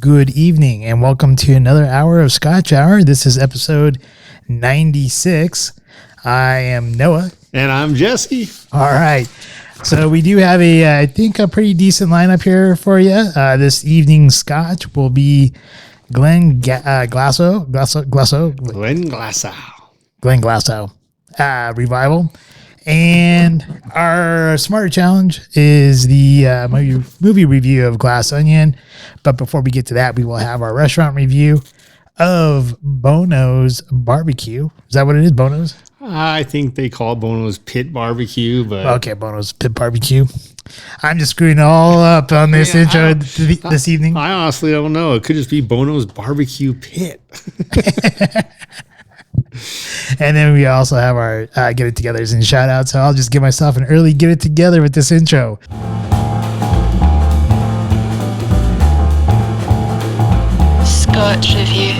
Good evening and welcome to another hour of Scotch Hour. This is episode 96. I am Noah. And I'm Jesse. All right. So we do have I think a pretty decent lineup here for you. This evening's Scotch will be Glenglassaugh Revival. And our Smarter Challenge is the movie review of Glass Onion. But before we get to that, we will have our restaurant review of Bono's Barbecue. Is that what it is, Bono's? I think they call it Bono's Pit Barbecue, but okay, Bono's Pit Barbecue. I'm just screwing it all up on this intro this evening. I honestly don't know. It could just be Bono's Barbecue Pit. And then we also have our Get It Togethers and shout out. So I'll just give myself an early Get It Together with this intro. Scotch Reviewed.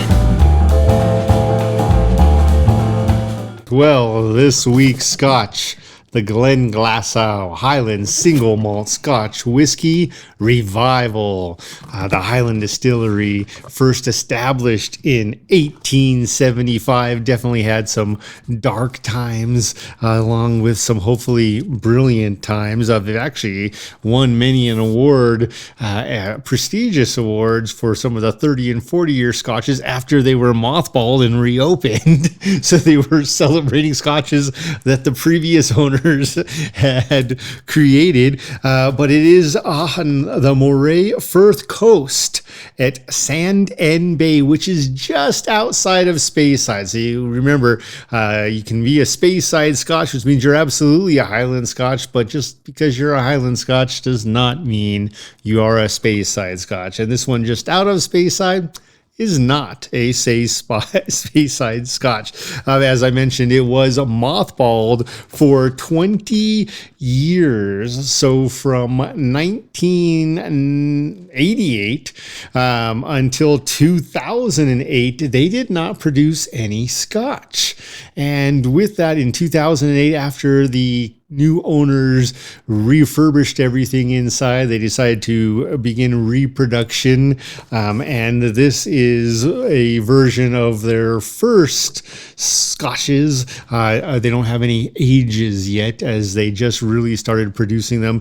Well, this week's Scotch, the Glenglassaugh Highland Single Malt Scotch Whiskey Revival. The Highland Distillery, first established in 1875, definitely had some dark times along with some hopefully brilliant times. They've actually won many an award, prestigious awards for some of the 30 and 40-year scotches after they were mothballed and reopened. So they were celebrating scotches that the previous owners had created, but it is on the Moray Firth coast at Sand End Bay, which is just outside of Speyside. So you remember, you can be a Speyside Scotch, which means you're absolutely a Highland Scotch, but just because you're a Highland Scotch does not mean you are a Speyside Scotch. And this one just out of Speyside is not a Speyside Scotch. As I mentioned, it was mothballed for 20 years. So from 1988 until 2008, they did not produce any Scotch. And with that, in 2008, after the new owners refurbished everything inside, they decided to begin reproduction, and this is a version of their first scotches. They don't have any ages yet, as they just really started producing them,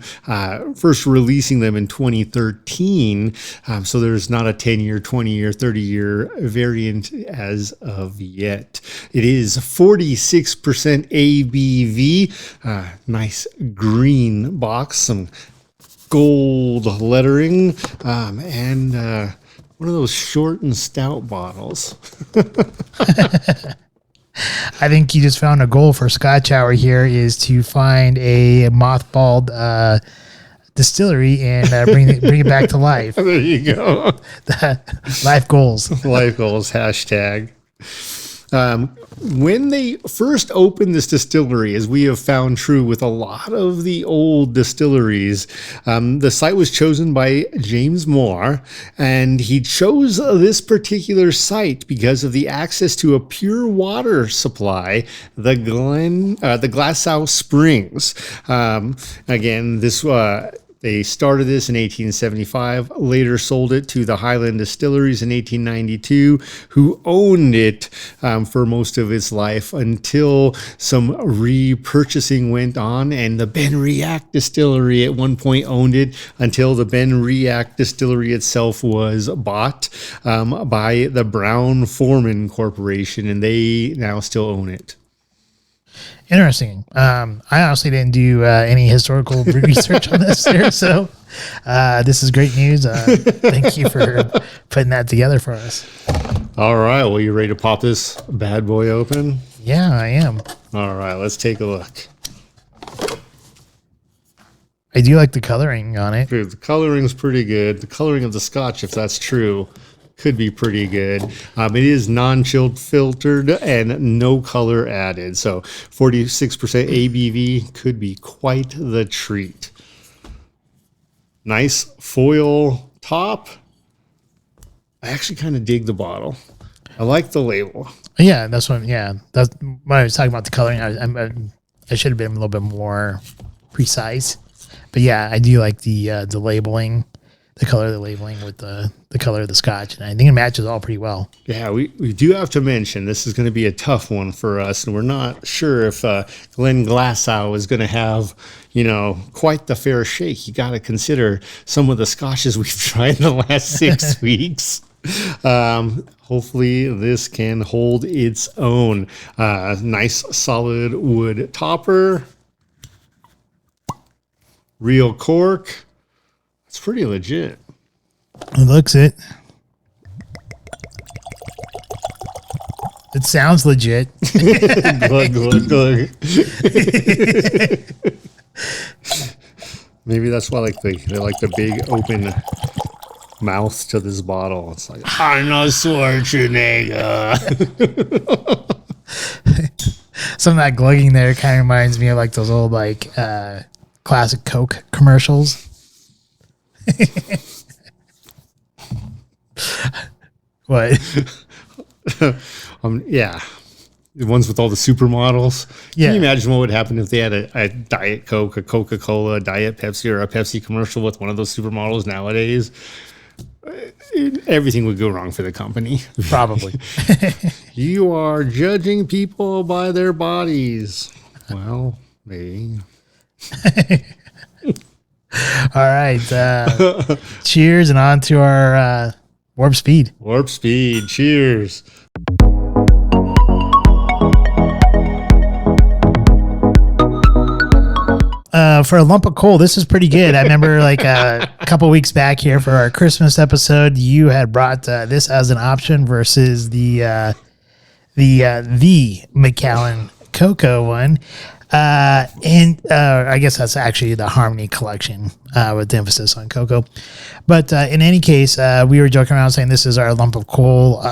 first releasing them in 2013, so there's not a 10-year, 20-year, 30-year variant as of yet. It is 46% ABV, nice green box, some gold lettering, and one of those short and stout bottles. I think you just found a goal for Scotch Hour here is to find a mothballed distillery and bring it back to life. There you go. Life goals. Life goals, hashtag. When they first opened this distillery, as we have found true with a lot of the old distilleries, the site was chosen by James Moore, and he chose this particular site because of the access to a pure water supply, the Glenglassaugh Springs. Again, this they started this in 1875, later sold it to the Highland Distilleries in 1892, who owned it for most of its life until some repurchasing went on, and the Ben Riach Distillery at one point owned it until the Ben Riach Distillery itself was bought by the Brown-Forman Corporation, and they now still own it. Interesting. I honestly didn't do any historical research on this here, so this is great news. Thank you for putting that together for us. All right. Well, you ready to pop this bad boy open? Yeah, I am. All right. Let's take a look. I do like the coloring on it. Dude, the coloring's pretty good. The coloring of the Scotch, if that's true, could be pretty good. It is non-chilled filtered and no color added. So 46% ABV could be quite the treat. Nice foil top. I actually kind of dig the bottle. I like the label. Yeah, that's when I was talking about the coloring. I should have been a little bit more precise. But yeah, I do like the labeling. the color of the labeling with the color of the Scotch, and I think it matches all pretty well. Yeah, we do have to mention this is going to be a tough one for us, and we're not sure if Glenglassaugh is going to have, quite the fair shake. You got to consider some of the Scotches we've tried in the last 6 weeks. Hopefully this can hold its own. Nice solid wood topper. Real cork. It's pretty legit. It looks it. It sounds legit. Glug, glug, glug. Maybe that's why they like the big open mouth to this bottle. It's like Arnold Schwarzenegger. Some of that glugging there kind of reminds me of like those old classic Coke commercials. What? Yeah. The ones with all the supermodels. Yeah. Can you imagine what would happen if they had a Diet Coke, a Coca-Cola, a Diet Pepsi, or a Pepsi commercial with one of those supermodels nowadays? Everything would go wrong for the company. Probably. You are judging people by their bodies. Well, maybe. All right. Cheers, and on to our warp speed. Warp speed. Cheers. For a lump of coal, this is pretty good. I remember a couple weeks back here for our Christmas episode, you had brought this as an option versus the Macallan Cocoa one. And I guess that's actually the Harmony collection with the emphasis on cocoa. But in any case, we were joking around saying this is our lump of coal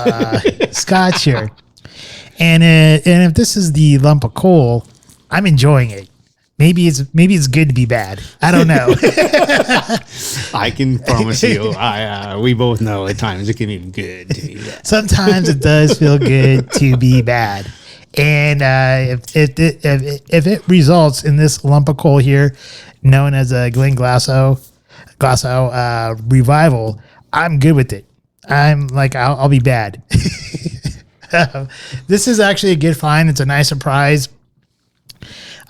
Scotch here. And if this is the lump of coal, I'm enjoying it. Maybe it's good to be bad. I don't know. I can promise you, we both know at times it can be good to be bad. Sometimes it does feel good to be bad. And if it results in this lump of coal here, known as a Glenglassaugh Revival, I'm good with it. I'm like, I'll be bad. This is actually a good find. It's a nice surprise.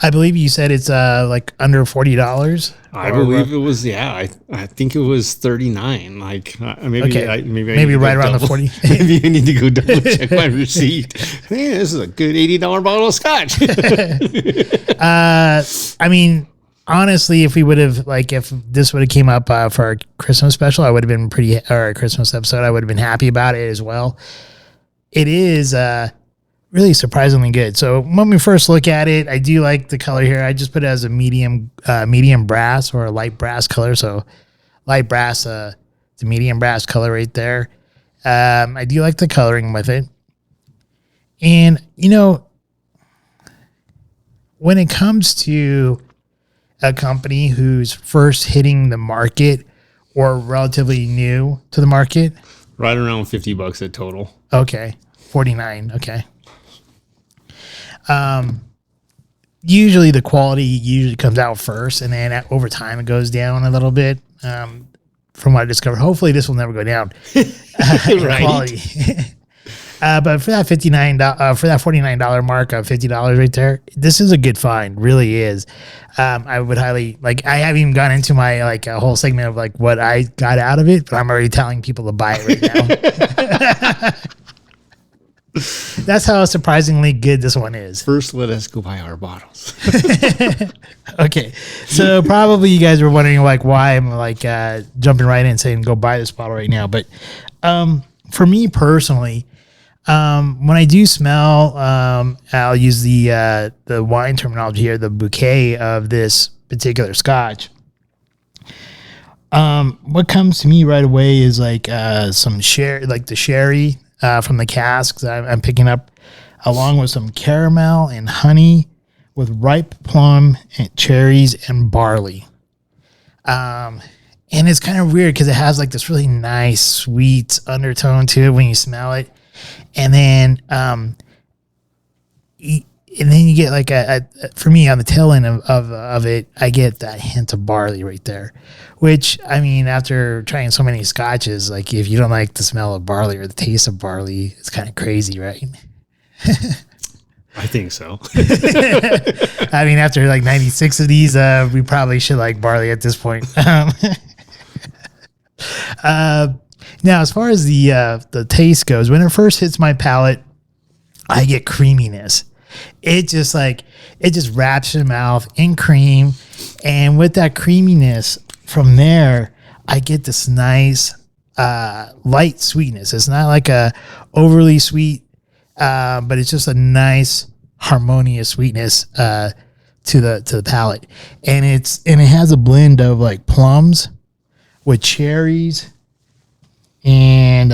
I believe you said it's under $40. I believe it was. Yeah, I think it was 39. Maybe right around the 40. Maybe I need to go double check my receipt. Man, this is a good $80 bottle of Scotch. I mean, honestly, if we would have if this would have came up for our Christmas special, I would have been our Christmas episode, I would have been happy about it as well. It is really surprisingly good. So when we first look at it, I do like the color here. I just put it as a medium brass or a light brass color. So light brass, the medium brass color right there. I do like the coloring with it. And, when it comes to a company who's first hitting the market or relatively new to the market. Right around $50 at total. Okay. 49. Okay. Usually the quality comes out first, and then over time it goes down a little bit. From what I discovered, hopefully this will never go down. Right. Quality. But for that $49 mark of $50 right there, this is a good find. Really is. I would highly I haven't even gone into my a whole segment of what I got out of it, but I'm already telling people to buy it right now. That's how surprisingly good this one is. First, let us go buy our bottles. Okay, so probably you guys were wondering why I'm jumping right in saying go buy this bottle right now. But for me personally, when I do smell, I'll use the wine terminology here, the bouquet of this particular Scotch. What comes to me right away is some sherry, the sherry. From the casks I'm picking up, along with some caramel and honey with ripe plum and cherries and barley. And it's kind of weird because it has this really nice sweet undertone to it when you smell it. And then and then you get like for me on the tail end of it, I get that hint of barley right there, which I mean, after trying so many scotches, like if you don't like the smell of barley or the taste of barley, it's kind of crazy, right? I think so. I mean, after like 96 of these, we probably should like barley at this point. Now, as far as the taste goes, when it first hits my palate, I get creaminess. It just wraps your mouth in cream, and with that creaminess from there, I get this nice light sweetness. It's not like a overly sweet, but it's just a nice harmonious sweetness to the palate, and it has a blend of like plums with cherries and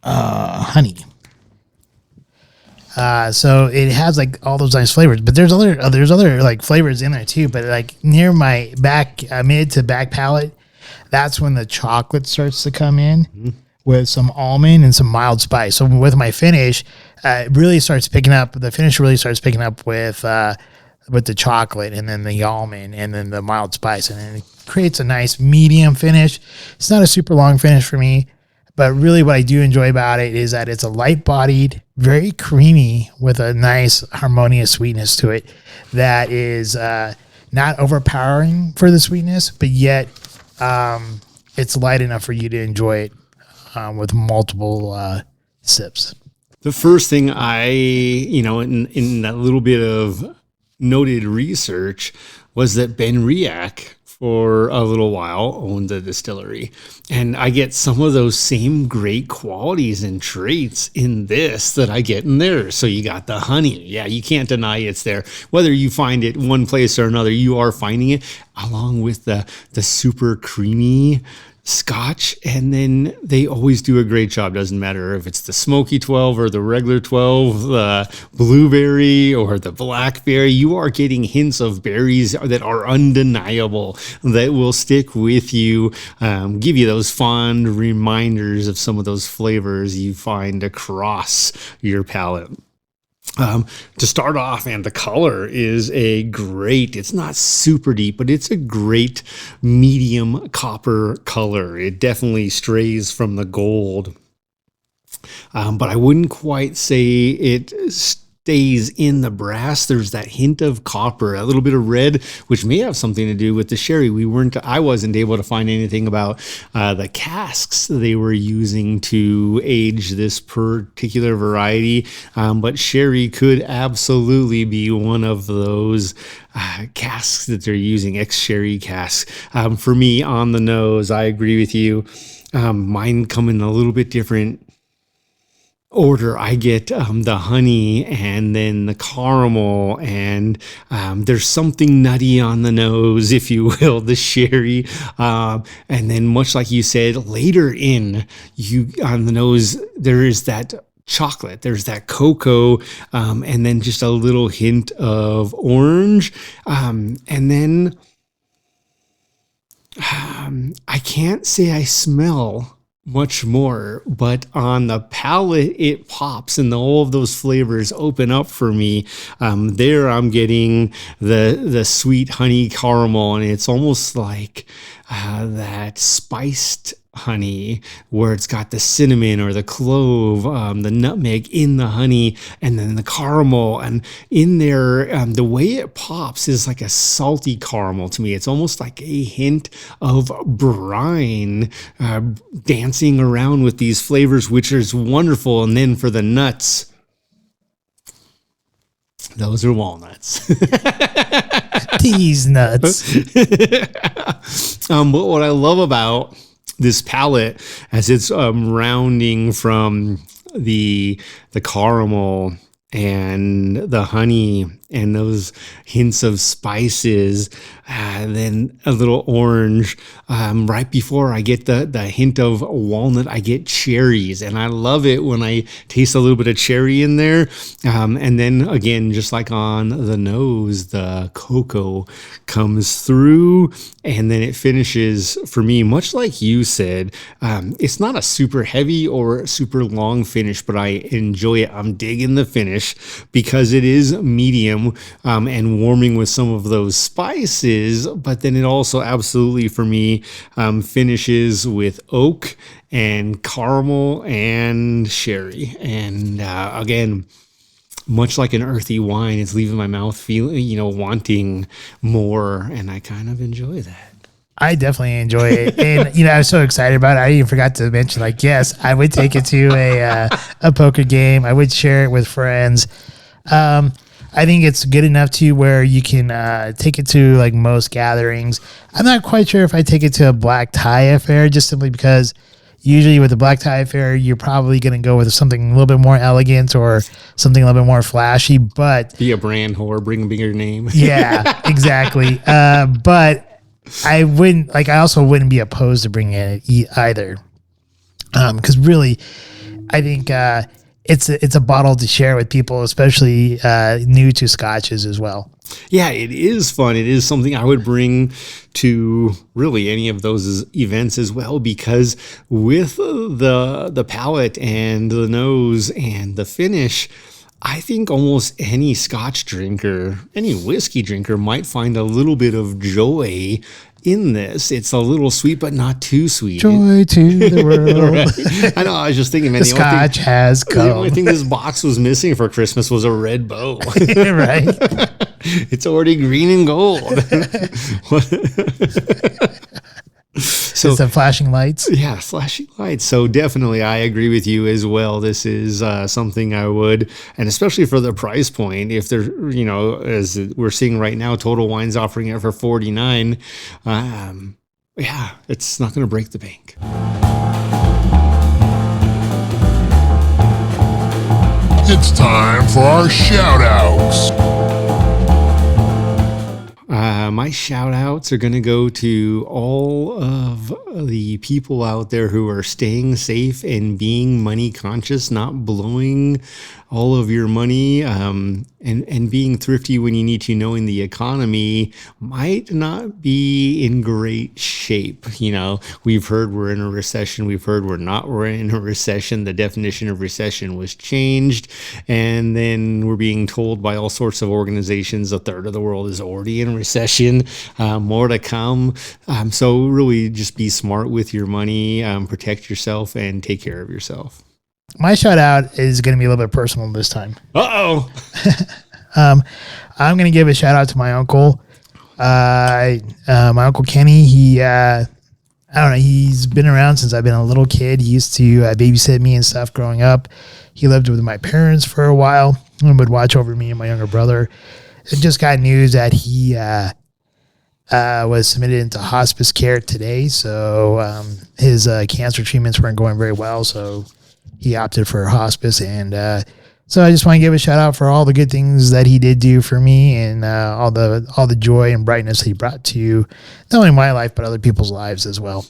honey. So it has like all those nice flavors, but there's other like flavors in there too. But like near my back mid to back palate, that's when the chocolate starts to come in with some almond and some mild spice. So with my finish, it really starts picking up. The finish really starts picking up with the chocolate and then the almond and then the mild spice, and then it creates a nice medium finish. It's not a super long finish for me, but really what I do enjoy about it is that it's a light-bodied, very creamy with a nice harmonious sweetness to it that is not overpowering for the sweetness, but yet it's light enough for you to enjoy it with multiple sips. The first thing in that little bit of noted research was that Ben Riach for a little while owned the distillery, and I get some of those same great qualities and traits in this that I get in there. So you got the honey. Yeah, you can't deny it's there. Whether you find it one place or another, you are finding it, along with the super creamy Scotch. And then they always do a great job. Doesn't matter if it's the smoky 12 or the regular 12, the blueberry or the blackberry. You are getting hints of berries that are undeniable, that will stick with you, give you those fond reminders of some of those flavors you find across your palate. To start off, and the color is it's not super deep, but it's a great medium copper color. It definitely strays from the gold. But I wouldn't quite say it stays in the brass. There's that hint of copper, a little bit of red, which may have something to do with the sherry. I wasn't able to find anything about the casks they were using to age this particular variety. But sherry could absolutely be one of those casks that they're using, ex-sherry casks. For me, on the nose, I agree with you. Mine come in a little bit different order. I get the honey and then the caramel, and there's something nutty on the nose, if you will, the sherry, and then much like you said, later on the nose there is that chocolate, there's that cocoa, and then just a little hint of orange, and then I can't say I smell much more, but on the palate it pops and all of those flavors open up for me. There I'm getting the sweet honey caramel, and it's almost like that spiced honey where it's got the cinnamon or the clove, the nutmeg in the honey, and then the caramel, and in there the way it pops is like a salty caramel to me. It's almost like a hint of brine dancing around with these flavors, which is wonderful. And then for the nuts, those are walnuts. These nuts. But what I love about this palette, as it's rounding from the caramel and the honey and those hints of spices, and then a little orange. Right before I get the hint of walnut, I get cherries, and I love it when I taste a little bit of cherry in there. And then again, just like on the nose, the cocoa comes through, and then it finishes for me, much like you said. It's not a super heavy or super long finish, but I enjoy it. I'm digging the finish because it is medium, and warming with some of those spices, but then it also absolutely for me finishes with oak and caramel and sherry. And again, much like an earthy wine, it's leaving my mouth feeling, wanting more, and I kind of enjoy that. I definitely enjoy it. And, I was so excited about it. I even forgot to mention, yes, I would take it to a poker game. I would share it with friends. I think it's good enough to where you can take it to most gatherings. I'm not quite sure if I take it to a black tie affair, just simply because usually with a black tie affair, you're probably going to go with something a little bit more elegant or something a little bit more flashy. But be a brand whore, bring a bigger name. Yeah, exactly. But I wouldn't I also wouldn't be opposed to bringing it either, because really, I think it's a bottle to share with people, especially new to scotches as well. Yeah, it is fun. It is something I would bring to really any of those events as well, because with the palate and the nose and the finish, I think almost any scotch drinker, any whiskey drinker might find a little bit of joy in this. It's a little sweet, but not too sweet. Joy to the world. Right. I know. I was just thinking, man, the scotch has come. The only thing this box was missing for Christmas was a red bow. Right. It's already green and gold. So, it's the flashing lights. Yeah, flashing lights. So definitely, I agree with you as well. This is something I would, and especially for the price point, if they're, as we're seeing right now, Total Wine's offering it for $49. Yeah, it's not going to break the bank. It's time for our shout outs. My shout outs are going to go to all of the people out there who are staying safe and being money conscious, not blowing all of your money, and being thrifty when you need to, knowing the economy might not be in great shape. We've heard we're in a recession. We've heard we're in a recession. The definition of recession was changed. And then we're being told by all sorts of organizations, a third of the world is already in recession, more to come. So really just be smart with your money, protect yourself, and take care of yourself. My shout out is going to be a little bit personal this time. Uh-oh. I'm going to give a shout out to my uncle. My Uncle Kenny, I don't know, he's been around since I've been a little kid. He used to babysit me and stuff growing up. He lived with my parents for a while and would watch over me and my younger brother. I just got news that he was submitted into hospice care today. So his cancer treatments weren't going very well. So he opted for hospice, and so I just want to give a shout out for all the good things that he did do for me, and all the joy and brightness that he brought to not only my life but other people's lives as well.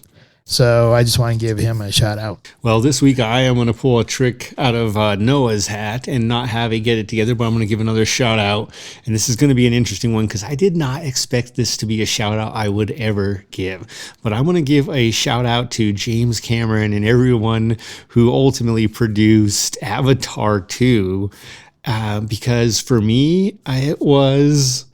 So I just want to give him a shout out. Well, this week I am going to pull a trick out of Noah's hat and not have it get it together, but I'm going to give another shout out. And this is going to be an interesting one because I did not expect this to be a shout out I would ever give. But I'm going to give a shout out to James Cameron and everyone who ultimately produced Avatar 2, because for me, it was...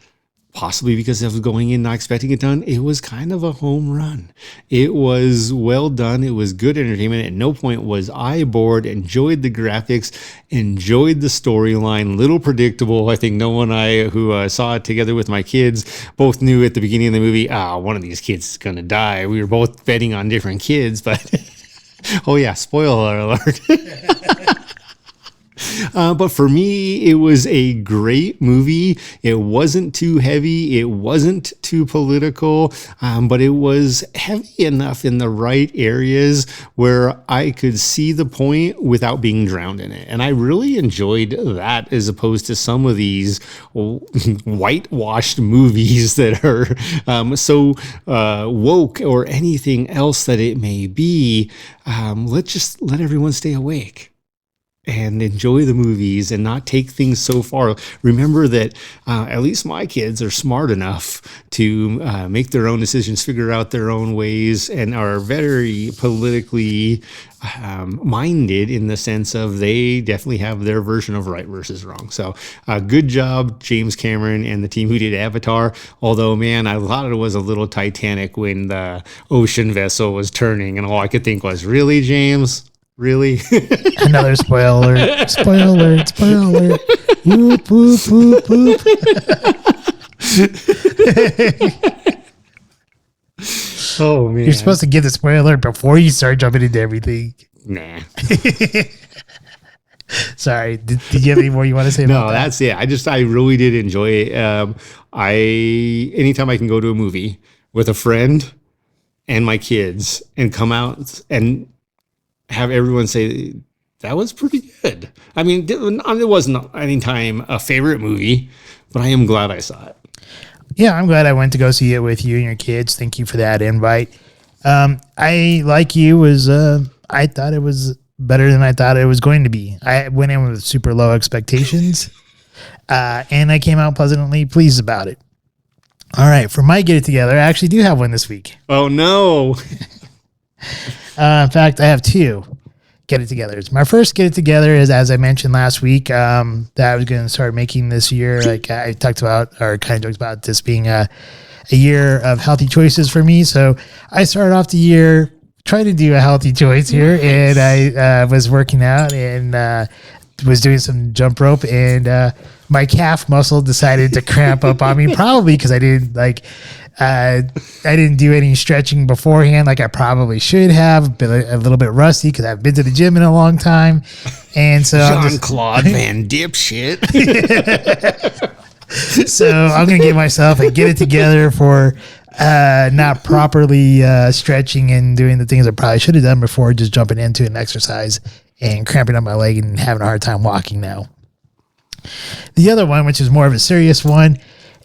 possibly because I was going in not expecting it done, it was kind of a home run. It was well done. It was good entertainment. At no point was I bored. Enjoyed the graphics. Enjoyed the storyline. Little predictable. I think Noah and I, who saw it together with my kids, both knew at the beginning of the movie, one of these kids is going to die. We were both betting on different kids, but oh yeah, spoiler alert. But for me, it was a great movie. It wasn't too heavy. It wasn't too political, but it was heavy enough in the right areas where I could see the point without being drowned in it. And I really enjoyed that as opposed to some of these whitewashed movies that are so woke or anything else that it may be. Let's just let everyone stay awake and enjoy the movies and not take things so far. Remember that at least my kids are smart enough to make their own decisions, figure out their own ways, and are very politically minded in the sense of they definitely have their version of right versus wrong. So good job, James Cameron and the team who did Avatar. Although, man, I thought it was a little Titanic when the ocean vessel was turning, and all I could think was, really, James? Really? Another spoiler. Spoiler. Whoop, whoop, whoop, whoop. Oh, man. You're supposed to give the spoiler before you start jumping into everything. Nah. Sorry. Did you have any more you want to say about No, that? that's it. I really did enjoy it. Anytime I can go to a movie with a friend and my kids and come out and have everyone say, that was pretty good. I mean, it wasn't any time a favorite movie, but I am glad I saw it. Yeah, I'm glad I went to go see it with you and your kids. Thank you for that invite. I, like you, I thought it was better than I thought it was going to be. I went in with super low expectations, and I came out pleasantly pleased about it. All right, for my Get It Together, I actually do have one this week. Oh, no. In fact, I have two Get It Togethers. My first Get It Together is, as I mentioned last week, that I was going to start making this year. Like I talked about, or kind of joked about this being a year of healthy choices for me. So I started off the year trying to do a healthy choice here, and I was working out and was doing some jump rope, and my calf muscle decided to cramp up on me, probably because I didn't do any stretching beforehand like I probably should have. Been a little bit rusty because I've been to the gym in a long time. And so Jean-Claude Van Dipshit. So I'm going to give myself a Get It Together for not properly stretching and doing the things I probably should have done before just jumping into an exercise and cramping up my leg and having a hard time walking now. The other one, which is more of a serious one,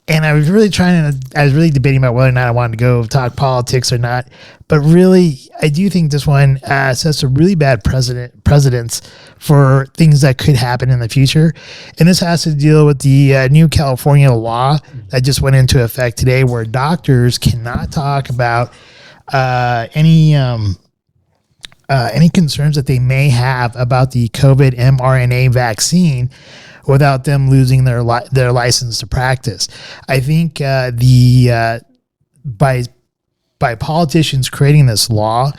and I was really debating about whether or not I wanted to go talk politics or not. But really, I do think this one sets a really bad precedence for things that could happen in the future. And this has to deal with the new California law that just went into effect today, where doctors cannot talk about any concerns that they may have about the COVID mRNA vaccine without them losing their license to practice. I think by politicians creating this law,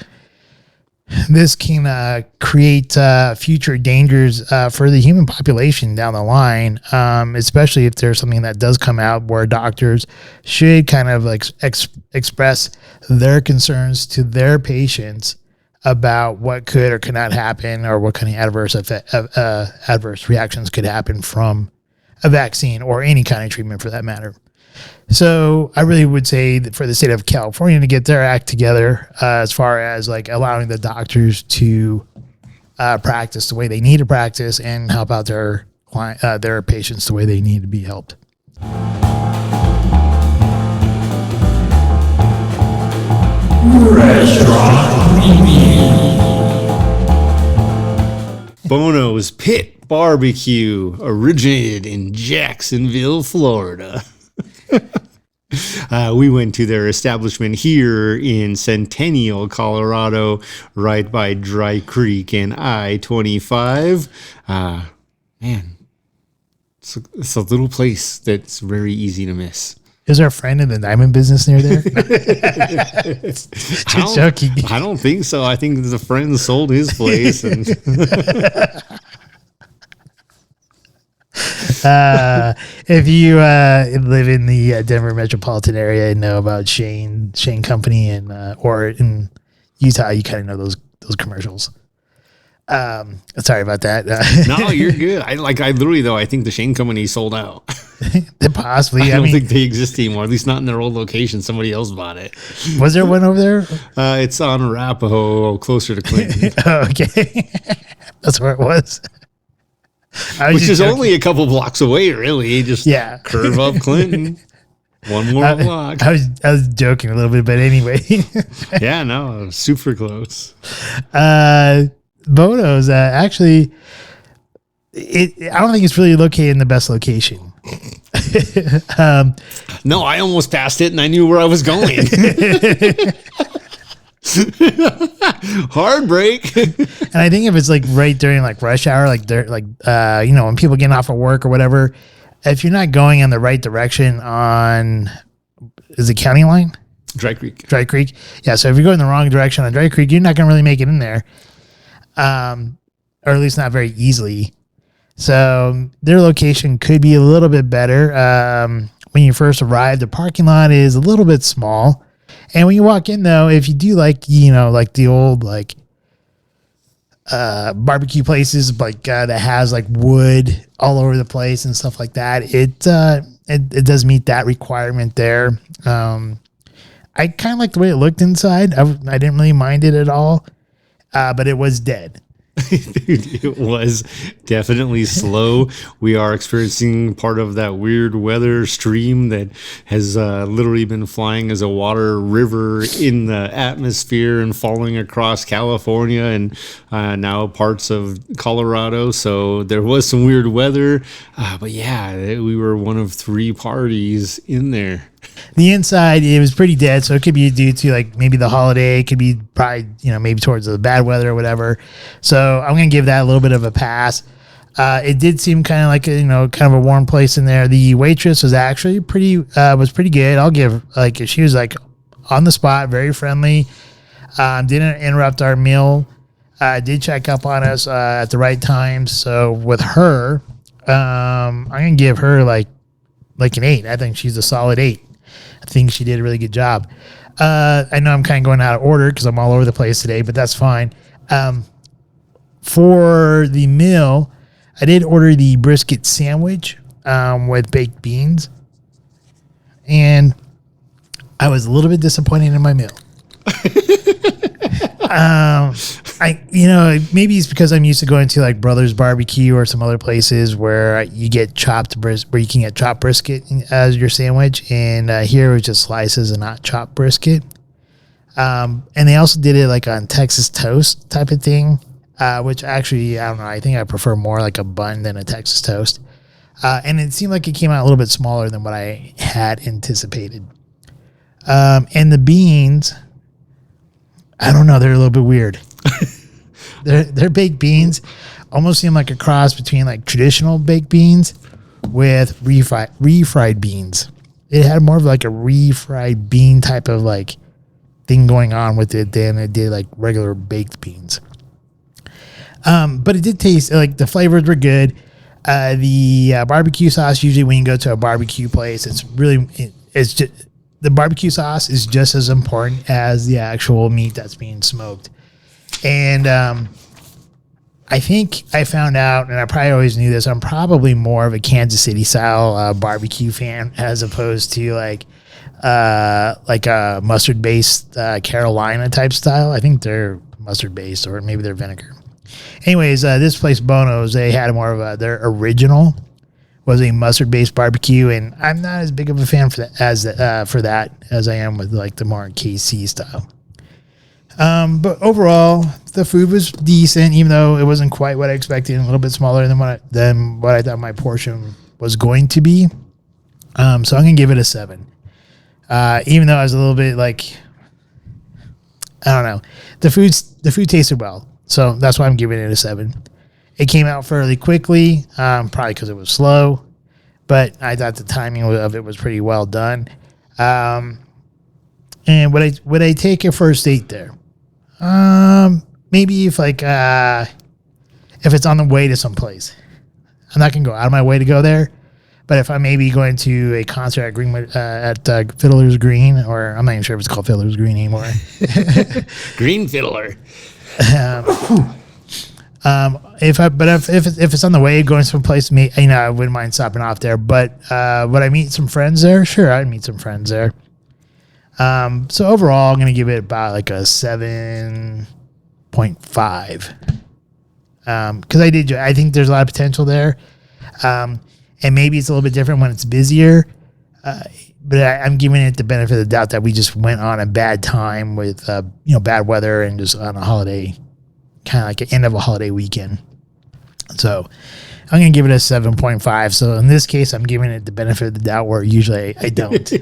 this can create future dangers for the human population down the line, especially if there's something that does come out where doctors should kind of like express their concerns to their patients about what could or could not happen, or what kind of adverse reactions could happen from a vaccine or any kind of treatment for that matter. So I really would say that for the state of California to get their act together as far as like allowing the doctors to practice the way they need to practice and help out their patients the way they need to be helped. Bono's Pit Barbecue originated in Jacksonville, Florida. We went to their establishment here in Centennial, Colorado, right by Dry Creek and I-25. Man, it's a little place that's very easy to miss. Is our friend in the diamond business near there? Just joking. I don't think so. I think the friend sold his place. And if you live in the Denver metropolitan area and know about Shane Company, and or in Utah, you kind of know those commercials. Sorry about that. No, you're good. I literally though. I think the Shane Company sold out. Possibly. I don't think they exist anymore. At least not in their old location. Somebody else bought it. Was there one over there? It's on Arapahoe, closer to Clinton, Oh, okay. That's where it was. which is only a couple blocks away. Really, just Yeah. curve up Clinton. One more block. I was joking a little bit, but anyway. Yeah, no, super close. Bono's actually, I don't think it's really located in the best location. No, I almost passed it and I knew where I was going. Hard break. And I think if it's like right during like rush hour, like they're like, when people getting off of work or whatever, if you're not going in the right direction on, is it County Line? Dry Creek. Dry Creek. Yeah. So if you're going the wrong direction on Dry Creek, you're not going to really make it in there. Or at least not very easily. So their location could be a little bit better. When you first arrive, the parking lot is a little bit small. And when you walk in though, if you do like, like the old, like, barbecue places, like, that has like wood all over the place and stuff like that, it does meet that requirement there. I kind of like the way it looked inside. I didn't really mind it at all. But it was dead. Dude, it was definitely slow. We are experiencing part of that weird weather stream that has literally been flying as a water river in the atmosphere and falling across California and now parts of Colorado. So there was some weird weather. But yeah, we were one of 3 parties in there. The inside, it was pretty dead, so it could be due to like maybe the holiday. It could be probably, maybe towards the bad weather or whatever. So I'm going to give that a little bit of a pass. It did seem kind of like kind of a warm place in there. The waitress was actually pretty good. I'll give, like, she was like on the spot, very friendly. Didn't interrupt our meal. Did check up on us at the right time. So with her, I'm going to give her like an 8. I think she's a solid 8. I think she did a really good job. I know I'm kind of going out of order because I'm all over the place today, but that's fine. For the meal, I did order the brisket sandwich with baked beans, and I was a little bit disappointed in my meal. Maybe it's because I'm used to going to like Brothers Barbecue or some other places where you get where you can get chopped brisket as your sandwich, and here it was just slices and not chopped brisket. And they also did it like on Texas toast type of thing, which actually, I don't know, I think I prefer more like a bun than a Texas toast. And it seemed like it came out a little bit smaller than what I had anticipated. And the beans, I don't know, they're a little bit weird. Their baked beans almost seem like a cross between like traditional baked beans with refried beans. It had more of like a refried bean type of like thing going on with it than it did like regular baked beans. But it did taste like the flavors were good. The barbecue sauce, usually when you go to a barbecue place, it's just the barbecue sauce is just as important as the actual meat that's being smoked. And I think I found out, and I probably always knew this, I'm probably more of a Kansas City style barbecue fan as opposed to like a mustard based Carolina type style. I think they're mustard based, or maybe they're vinegar. Anyways, this place Bono's, they had more of their original was a mustard based barbecue, and I'm not as big of a fan for that as I am with like the more KC style. But overall, the food was decent, even though it wasn't quite what I expected, and a little bit smaller than what I thought my portion was going to be. So I'm gonna give it a 7. Even though I was a little bit like, I don't know, the food tasted well, so that's why I'm giving it a 7. It came out fairly quickly, probably because it was slow, but I thought the timing of it was pretty well done. And would I take a first date there? Maybe if it's on the way to someplace. I'm not gonna go out of my way to go there, but if I'm maybe going to a concert at Fiddler's Green, or I'm not even sure if it's called Fiddler's Green anymore. Green Fiddler. If it's on the way going someplace, I wouldn't mind stopping off there. But would I meet some friends there? Sure, I'd meet some friends there. So overall, I'm gonna give it about like a 7.5. Because I think there's a lot of potential there. And maybe it's a little bit different when it's busier. But I'm giving it the benefit of the doubt that we just went on a bad time with bad weather and just on a holiday, kind of like an end of a holiday weekend. So I'm going to give it a 7.5. So in this case, I'm giving it the benefit of the doubt where usually I don't.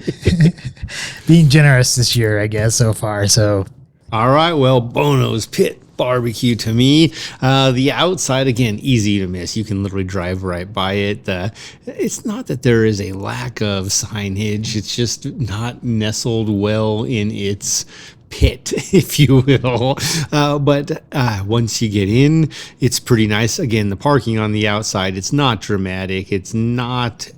Being generous this year, I guess, so far. So, all right. Well, Bono's Pit Barbecue to me. The outside, again, easy to miss. You can literally drive right by it. It's not that there is a lack of signage. It's just not nestled well in its pit, if you will. But once you get in, it's pretty nice. Again, the parking on the outside, it's not dramatic. It's not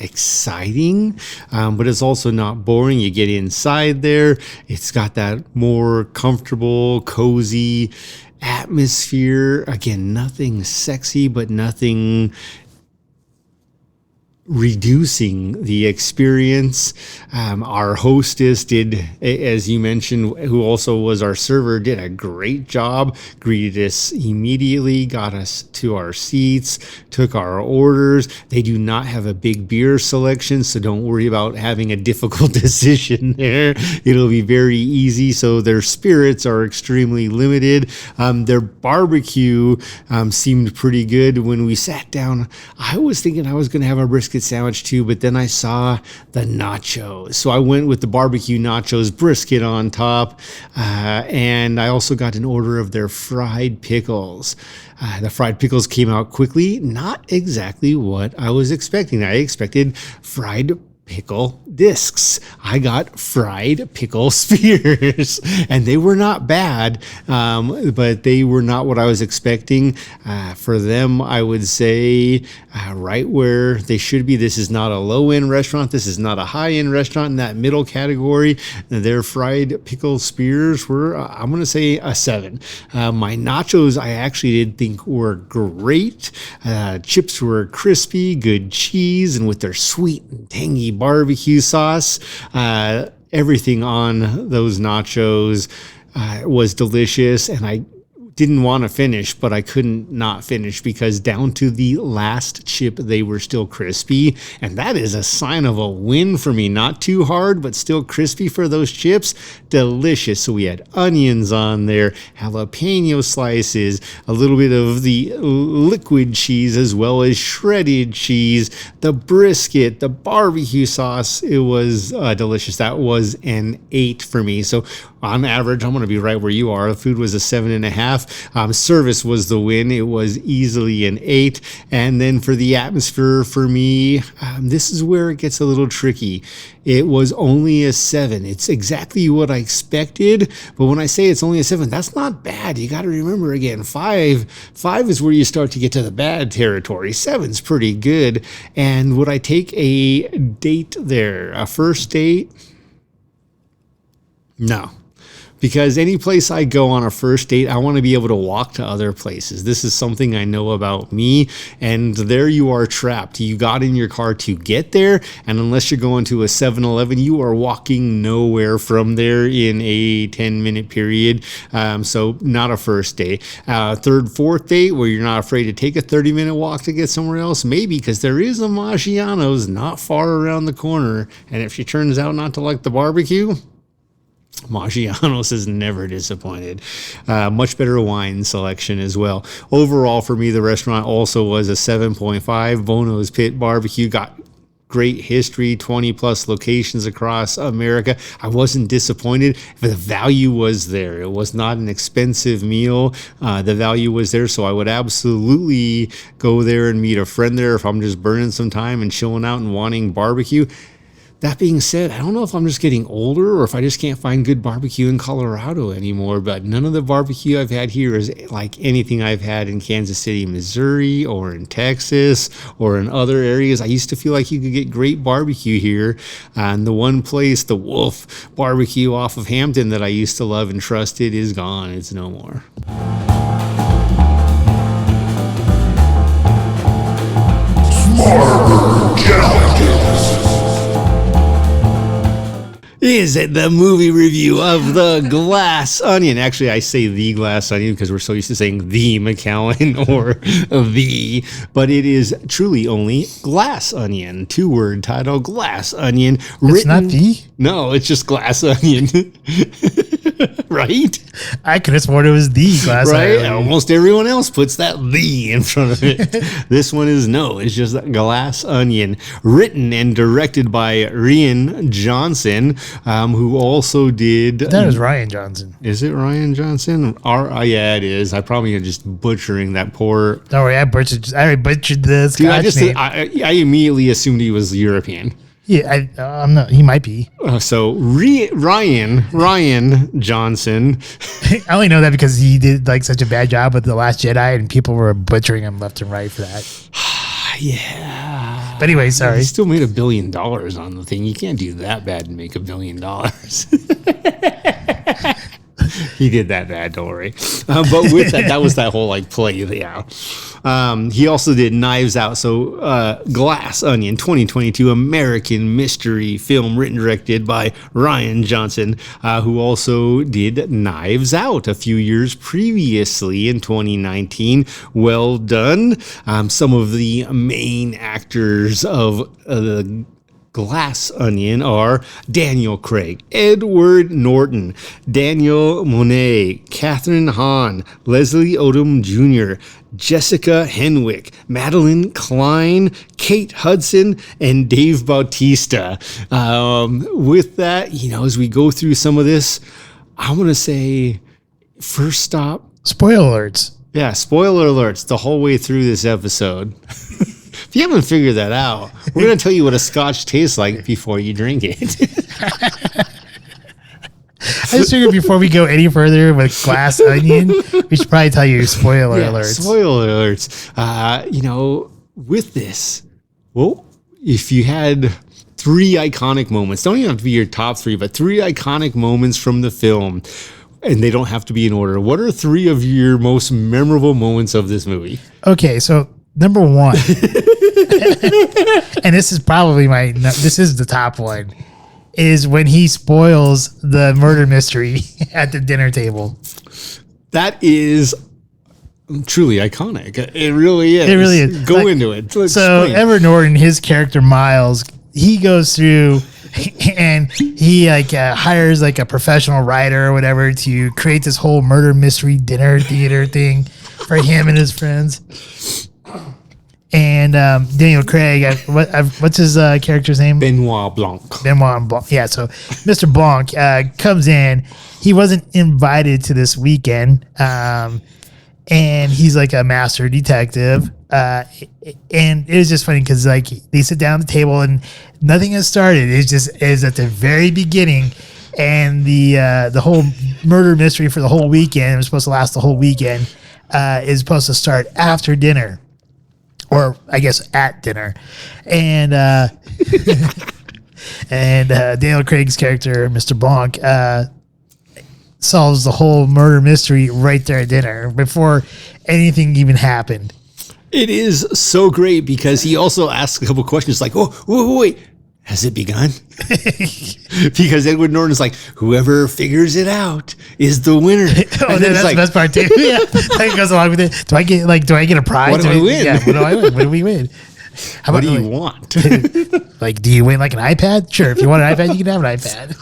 exciting, but it's also not boring. You get inside there, it's got that more comfortable, cozy atmosphere. Again, nothing sexy, but nothing reducing the experience. Our hostess did, as you mentioned, who also was our server, did a great job. Greeted us immediately, got us to our seats, took our orders. They do not have a big beer selection, so don't worry about having a difficult decision there. It'll be very easy. So their spirits are extremely limited. Their barbecue seemed pretty good. When we sat down, I was thinking I was going to have a brisket sandwich too, but then I saw the nachos, so I went with the barbecue nachos, brisket on top, and I also got an order of their fried pickles. The fried pickles came out quickly, not exactly what I was expecting. I expected fried pickle discs. I got fried pickle spears, and they were not bad, but they were not what I was expecting. For them, I would say right where they should be. This is not a low-end restaurant. This is not a high-end restaurant. In that middle category, their fried pickle spears were, I'm going to say, a 7. My nachos, I actually did think were great. Chips were crispy, good cheese, and with their sweet and tangy barbecue sauce, everything on those nachos was delicious, and I didn't want to finish, but I couldn't not finish because down to the last chip, they were still crispy. And that is a sign of a win for me. Not too hard, but still crispy for those chips. Delicious. So we had onions on there, jalapeno slices, a little bit of the liquid cheese as well as shredded cheese, the brisket, the barbecue sauce. It was delicious. That was an 8 for me. So on average, I'm going to be right where you are. The food was a 7.5. Service was the win. It was easily an 8. And then for the atmosphere, for me, this is where it gets a little tricky. It was only a 7. It's exactly what I expected. But when I say it's only a 7, that's not bad. You got to remember, again, 5 is where you start to get to the bad territory. 7's pretty good. And would I take a date there? A first date? No. Because any place I go on a first date, I want to be able to walk to other places. This is something I know about me, and there you are trapped. You got in your car to get there, and unless you're going to a 7-Eleven, you are walking nowhere from there in a 10-minute period. So not a first date. Third, fourth date, where you're not afraid to take a 30-minute walk to get somewhere else, maybe, because there is a Maggiano's not far around the corner, and if she turns out not to like the barbecue, Maggiano's has never disappointed. Much better wine selection as well. Overall, for me, the restaurant also was a 7.5. Bono's Pit Barbecue got great history, 20 plus locations across America. I wasn't disappointed. The value was there. It was not an expensive meal. The value was there. So I would absolutely go there and meet a friend there if I'm just burning some time and chilling out and wanting barbecue. That being said, I don't know if I'm just getting older or if I just can't find good barbecue in Colorado anymore, but none of the barbecue I've had here is like anything I've had in Kansas City, Missouri, or in Texas, or in other areas. I used to feel like you could get great barbecue here. And the one place, the Wolf Barbecue off of Hampton that I used to love and trusted, is gone. It's no more. is the movie review of The Glass Onion. Actually, I say The Glass Onion because we're so used to saying The McCowan or The, but it is truly only Glass Onion. 2-word title, Glass Onion. It's not The? No, it's just Glass Onion. Right? I could have sworn it was The Glass Right? Onion. Almost everyone else puts that The in front of it. This one is no, it's just Glass Onion. Written and directed by Rian Johnson, who also did... That was Ryan Johnson. Is it Ryan Johnson? Yeah, it is. I probably am just butchering that poor... Don't worry, I butchered the Scotch Dude, name. I immediately assumed he was European. Yeah, I'm not. He might be. So Ryan Johnson. I only know that because he did like such a bad job with The Last Jedi, and people were butchering him left and right for that. Yeah. But anyway, sorry. He still made $1 billion on the thing. You can't do that bad and make $1 billion. He did that bad, don't worry. But with that was that whole like play. Yeah. He also did Knives Out. So Glass Onion, 2022 American mystery film written and directed by Ryan Johnson, who also did Knives Out a few years previously in 2019. Well done. Some of the main actors of the Glass Onion are Daniel Craig, Edward Norton, Daniel Monet, Catherine Hahn, Leslie Odom Jr., Jessica Henwick, Madeline Klein, Kate Hudson, and Dave Bautista. With that, as we go through some of this, I'm going to say first stop. Spoiler alerts. Yeah, spoiler alerts the whole way through this episode. If you haven't figured that out, we're going to tell you what a Scotch tastes like before you drink it. I just figured before we go any further with Glass Onion, we should probably tell you spoiler alerts. Spoiler alerts. With this, well, if you had 3 iconic moments, don't even have to be your top 3, but 3 iconic moments from the film, and they don't have to be in order. What are 3 of your most memorable moments of this movie? Okay, so number 1, and this is probably this is the top one, is when he spoils the murder mystery at the dinner table. That is truly iconic. It really is. It really is. Go into it. So Explain. Edward Norton, his character Miles, he goes through and he hires a professional writer or whatever to create this whole murder mystery dinner theater thing for him and his friends. And Daniel Craig, what's his character's name? Benoit Blanc. Yeah, so Mr. Blanc comes in. He wasn't invited to this weekend, and he's like a master detective. And it was just funny because they sit down at the table and nothing has started. It's at the very beginning, and the whole murder mystery for the whole weekend, it was supposed to last the whole weekend, is supposed to start after dinner. Or I guess at dinner, and Daniel Craig's character, Mr. Blanc, solves the whole murder mystery right there at dinner before anything even happened. It is so great because he also asks a couple questions like, wait, has it begun? Because Edward Norton's like, whoever figures it out is the winner. That's the best part too. Yeah, that goes along with it. Do I get a prize? What do I win? Yeah, what do I win? What do we win? What do you want? Do you win an iPad? Sure, if you want an iPad, you can have an iPad.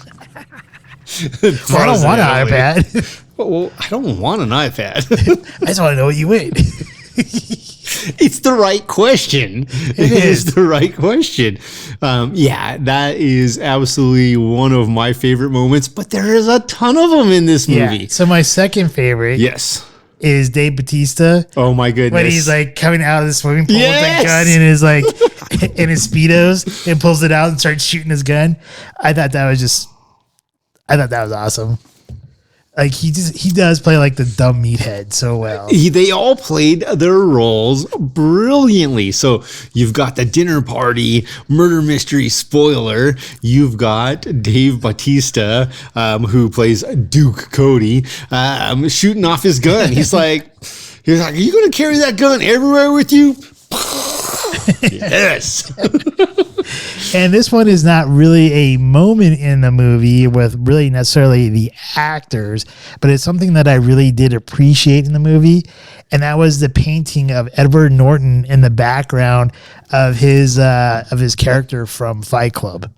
Well, I don't want an iPad. Well, I don't want an iPad. I just want to know what you win. It's the right question. It is the right question. That is absolutely one of my favorite moments, but there is a ton of them in this movie. Yeah. So my second favorite is Dave Bautista. Oh my goodness. When he's coming out of the swimming pool with a gun in his in his Speedos and pulls it out and starts shooting his gun. I thought that was awesome. He does play the dumb meathead so well. They all played their roles brilliantly. So you've got the dinner party murder mystery spoiler. You've got Dave Bautista, who plays Duke Cody, shooting off his gun. He's like, are you going to carry that gun everywhere with you? Yes. And this one is not really a moment in the movie with really necessarily the actors, but it's something that I really did appreciate in the movie. And that was the painting of Edward Norton in the background of his character from Fight Club.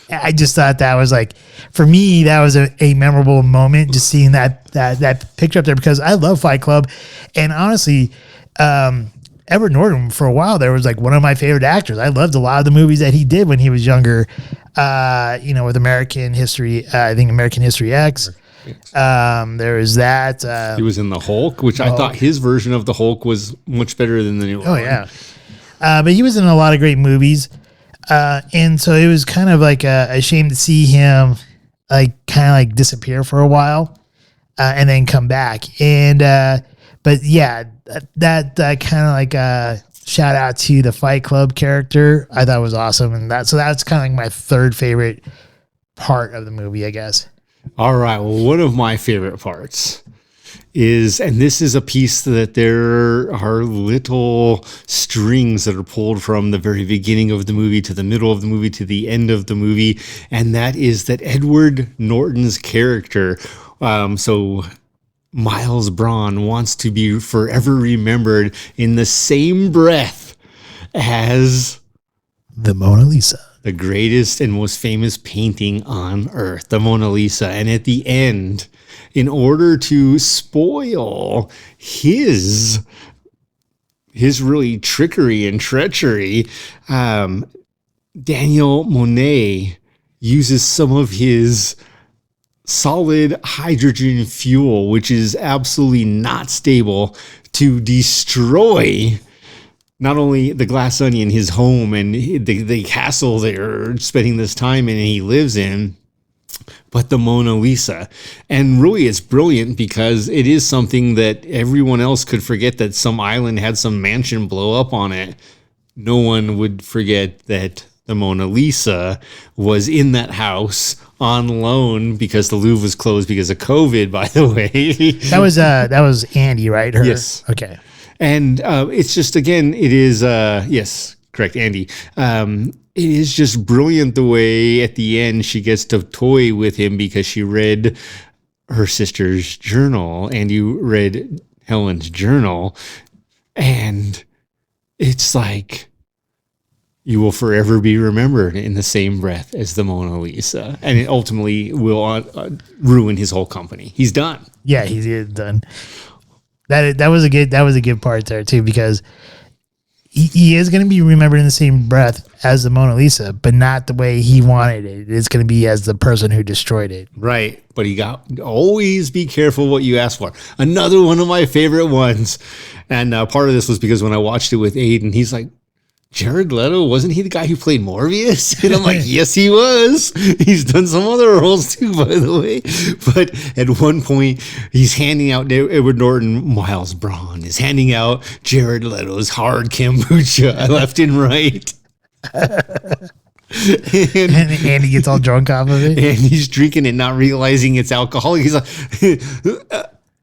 I just thought that was like, for me, that was a memorable moment, just seeing that picture up there, because I love Fight Club. And honestly, Edward Norton, for a while there, was like one of my favorite actors. I loved a lot of the movies that he did when he was younger, with American History, I think American History X. There is that. He was in The Hulk, which I thought his version of the Hulk was much better than the new one. Oh, yeah. But he was in a lot of great movies. And so it was kind of like a shame to see him disappear for a while and then come back. And but yeah, that kind of like shout out to the Fight Club character, I thought was awesome. And that's kind of like my third favorite part of the movie, I guess. All right. Well, one of my favorite parts is, and this is a piece that there are little strings that are pulled from the very beginning of the movie to the middle of the movie to the end of the movie. And that is that Edward Norton's character, so Miles Braun, wants to be forever remembered in the same breath as the Mona Lisa, the greatest and most famous painting on earth, the Mona Lisa. And at the end, in order to spoil his really trickery and treachery, Daniel Monet uses some of his solid hydrogen fuel, which is absolutely not stable, to destroy not only the Glass Onion, his home, and the castle they're spending this time in and he lives in, but the Mona Lisa. And really, it's brilliant because it is something that everyone else could forget, that some island had some mansion blow up on it. No one would forget that the Mona Lisa was in that house on loan because the Louvre was closed because of COVID, by the way. That was Andy, right? Her? Yes. Okay. And it's just, again, it is, yes, correct, Andy. It is just brilliant the way at the end she gets to toy with him because she read her sister's journal and you read Helen's journal. And it's like, you will forever be remembered in the same breath as the Mona Lisa. And it ultimately will ruin his whole company. He's done. Yeah, he's done. That was a good part there too, because he is going to be remembered in the same breath as the Mona Lisa, but not the way he wanted it. It's going to be as the person who destroyed it. Right. But always be careful what you ask for. Another one of my favorite ones. And part of this was because when I watched it with Aiden, he's like, Jared Leto, wasn't he the guy who played Morbius? And I'm like, yes, he was. He's done some other roles too, by the way. But at one point, he's handing out Edward Norton, Miles Braun is handing out Jared Leto's hard kombucha left and right. and Andy gets all drunk off of it. And he's drinking it, not realizing it's alcoholic. He's like...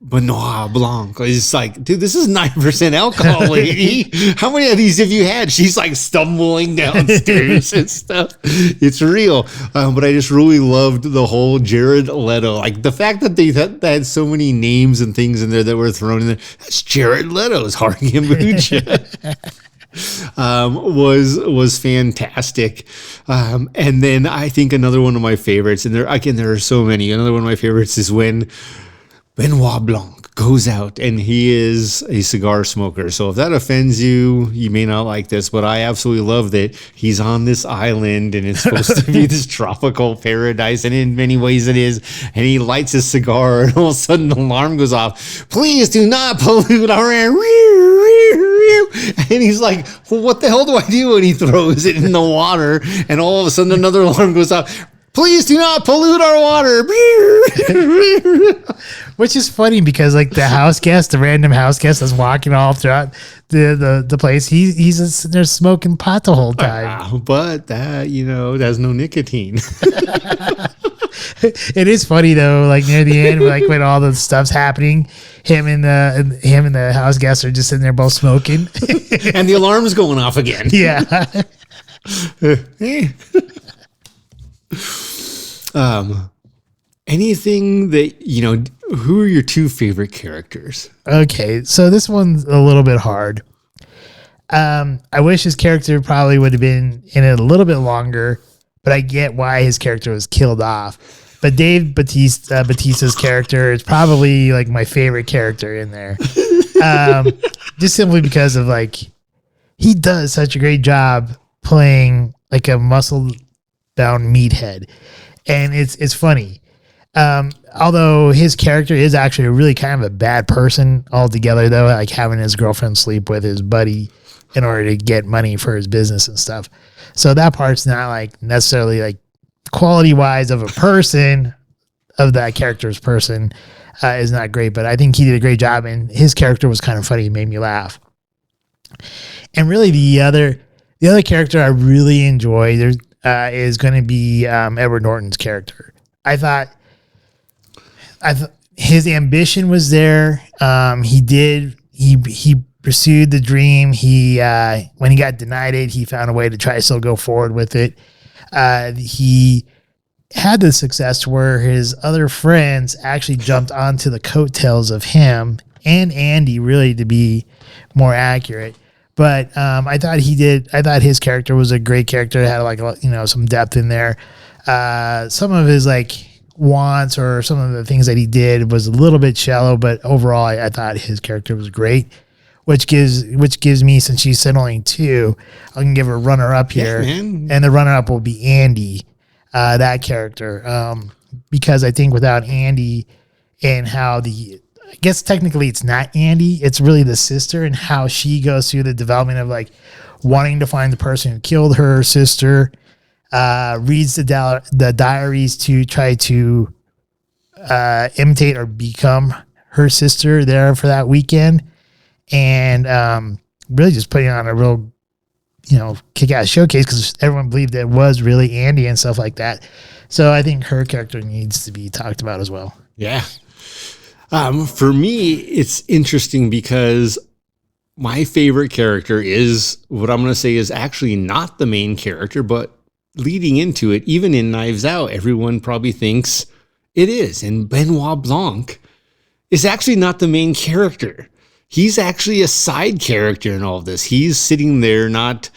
Benoit Blanc. It's like, dude, this is 9% alcohol, lady. How many of these have you had? She's like stumbling downstairs and stuff. It's real. But I just really loved the whole Jared Leto. Like the fact that they had so many names and things in there that were thrown in there. That's Jared Leto's hard kombucha. Was fantastic. And then I think another one of my favorites, and there are so many. Another one of my favorites is when Benoit Blanc goes out, and he is a cigar smoker. So if that offends you, you may not like this, but I absolutely love that he's on this island and it's supposed to be this tropical paradise, and in many ways it is. And he lights his cigar, and all of a sudden the alarm goes off. Please do not pollute our air. And he's like, well, what the hell do I do? And he throws it in the water, and all of a sudden another alarm goes off. Please do not pollute our water. Which is funny because like the random house guest that's walking all throughout the place, he's just sitting there smoking pot the whole time. But that, has no nicotine. It is funny though, like near the end, like when all the stuff's happening, him and the house guests are just sitting there both smoking. And the alarm's going off again. Yeah. Anything that, who are your two favorite characters? Okay, so this one's a little bit hard. I wish his character probably would have been in it a little bit longer, but I get why his character was killed off. But Dave Bautista's character is probably like my favorite character in there. Just simply because of like, he does such a great job playing like a muscle bound meathead. And it's funny. Although his character is actually really kind of a bad person altogether though, like having his girlfriend sleep with his buddy in order to get money for his business and stuff. So that part's not like necessarily like quality wise of a person of that character's person is not great, but I think he did a great job and his character was kind of funny. It made me laugh. And really the other character I really enjoy is going to be Edward Norton's character. I thought his ambition was there. He pursued the dream. When he got denied it, he found a way to try to still go forward with it. He had the success to where his other friends actually jumped onto the coattails of him and Andy, really, to be more accurate. But I thought his character was a great character. It had like some depth in there. Some of his like wants or some of the things that he did was a little bit shallow, but overall I thought his character was great. Which gives me, since she's settling two, I can give her a runner up here, and the runner up will be Andy, that character, because I think without Andy and how I guess technically it's not Andy, it's really the sister and how she goes through the development of like wanting to find the person who killed her sister, reads the diaries to try to imitate or become her sister there for that weekend. And really just putting on a real, kick-ass showcase because everyone believed it was really Andy and stuff like that. So I think her character needs to be talked about as well. Yeah. For me, it's interesting because my favorite character is what I'm going to say is actually not the main character, but leading into it, even in Knives Out, everyone probably thinks it is. And Benoit Blanc is actually not the main character. He's actually a side character in all of this. He's sitting there not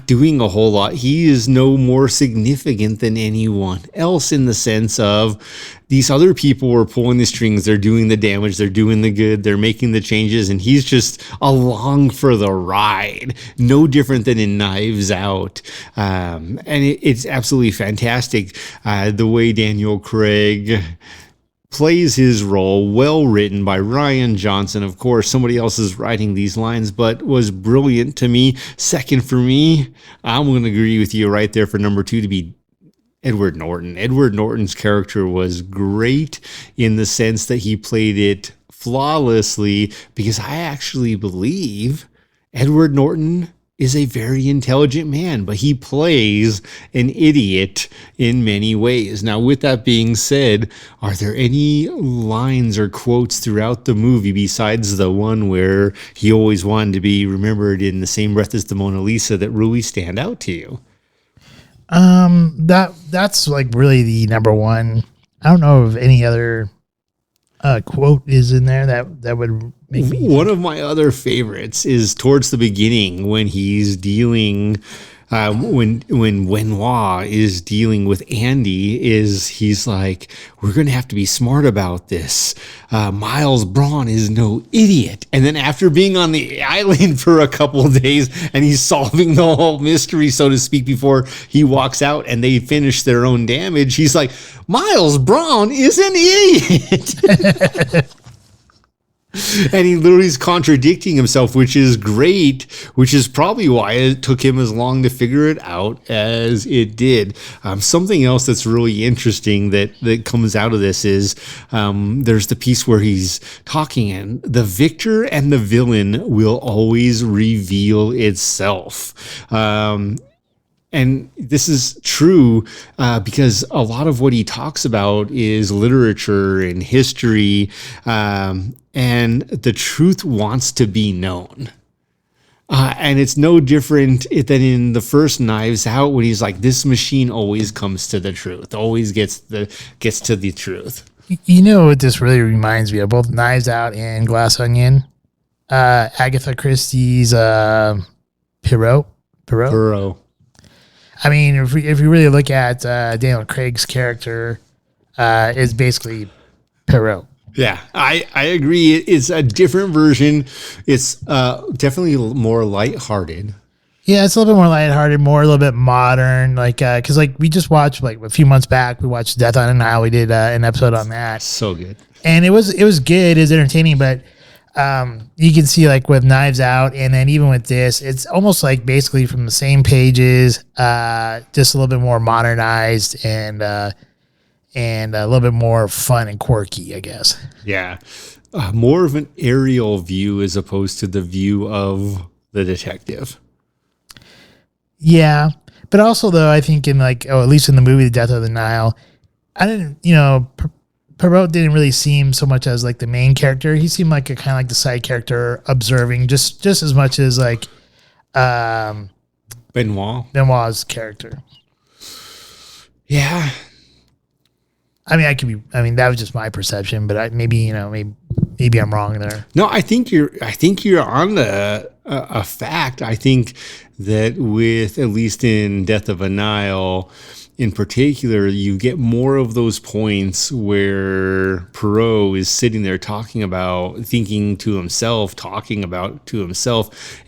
doing a whole lot. He is no more significant than anyone else in the sense of these other people were pulling the strings. They're doing the damage. They're doing the good. They're making the changes. And he's just along for the ride. No different than in Knives Out. And it's absolutely fantastic. The way Daniel Craig plays his role, well written by Rian Johnson. Of course, somebody else is writing these lines, but was brilliant to me. Second for me, I'm going to agree with you right there for number two to be Edward Norton. Edward Norton's character was great in the sense that he played it flawlessly because I actually believe Edward Norton is a very intelligent man, but he plays an idiot in many ways. Now, with that being said, are there any lines or quotes throughout the movie besides the one where he always wanted to be remembered in the same breath as the Mona Lisa that really stand out to you? That's like really the number one. I don't know if any other quote is in there that would make me. One of my other favorites is towards the beginning when he's dealing, when Benoit is dealing with Andy, he's like, we're going to have to be smart about this. Miles Braun is no idiot. And then after being on the island for a couple of days and he's solving the whole mystery, so to speak, before he walks out and they finish their own damage, he's like, Miles Braun is an idiot. And he literally is contradicting himself, which is great, which is probably why it took him as long to figure it out as it did. Something else that's really interesting that comes out of this is there's the piece where he's talking, and the victor and the villain will always reveal itself. and this is true because a lot of what he talks about is literature and history, and the truth wants to be known. And it's no different than in the first Knives Out when he's like, this machine always comes to the truth, always gets to the truth. You know what this really reminds me of? Both Knives Out and Glass Onion. Agatha Christie's Poirot. I mean, if you really look at Daniel Craig's character, is basically Poirot. Yeah, I agree. It's a different version. It's definitely more lighthearted. Yeah, it's a little bit more lighthearted, a little bit modern. Like, because like we just watched like a few months back, we watched Death on the Nile. We did an episode on that. So good, and it was good. It was entertaining, but you can see like with Knives Out, and then even with this, it's almost like basically from the same pages, just a little bit more modernized and a little bit more fun and quirky, I guess. Yeah, more of an aerial view as opposed to the view of the detective. Yeah, but also though, I think in like, at least in the movie The Death of the Nile, I didn't, Perot didn't really seem so much as like the main character. He seemed like a kind of like the side character, observing just as much as like Benoit's character. Yeah, I mean, that was just my perception, but maybe I'm wrong there. No, I think you're on a fact. I think that with, at least in Death of a Nile in particular, you get more of those points where Poirot is sitting there talking to himself,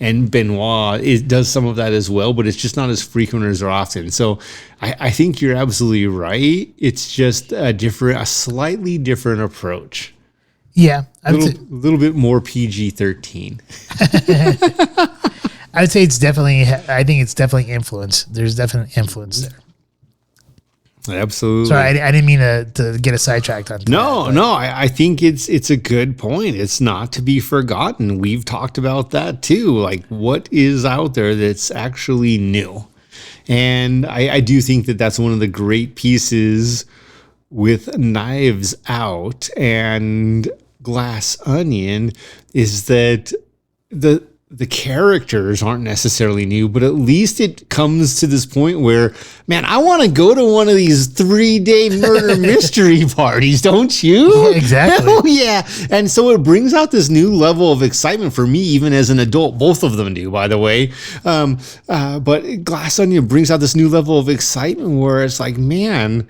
and Benoit does some of that as well, but it's just not as frequent or as often. So I think you're absolutely right. It's just a slightly different approach. Yeah. A little bit more PG-13. I would say I think it's definitely influence. There's definitely influence there. Absolutely. Sorry, I didn't mean to get a sidetracked on. I think it's a good point. It's not to be forgotten. We've talked about that too. Like, what is out there that's actually new? And I do think that that's one of the great pieces with Knives Out and Glass Onion, is that the characters aren't necessarily new, but at least it comes to this point where, man, I want to go to one of these 3-day murder mystery parties, don't you? Yeah, exactly. Hell yeah. And so it brings out this new level of excitement for me, even as an adult. Both of them do, by the way. But Glass Onion brings out this new level of excitement where it's like, man,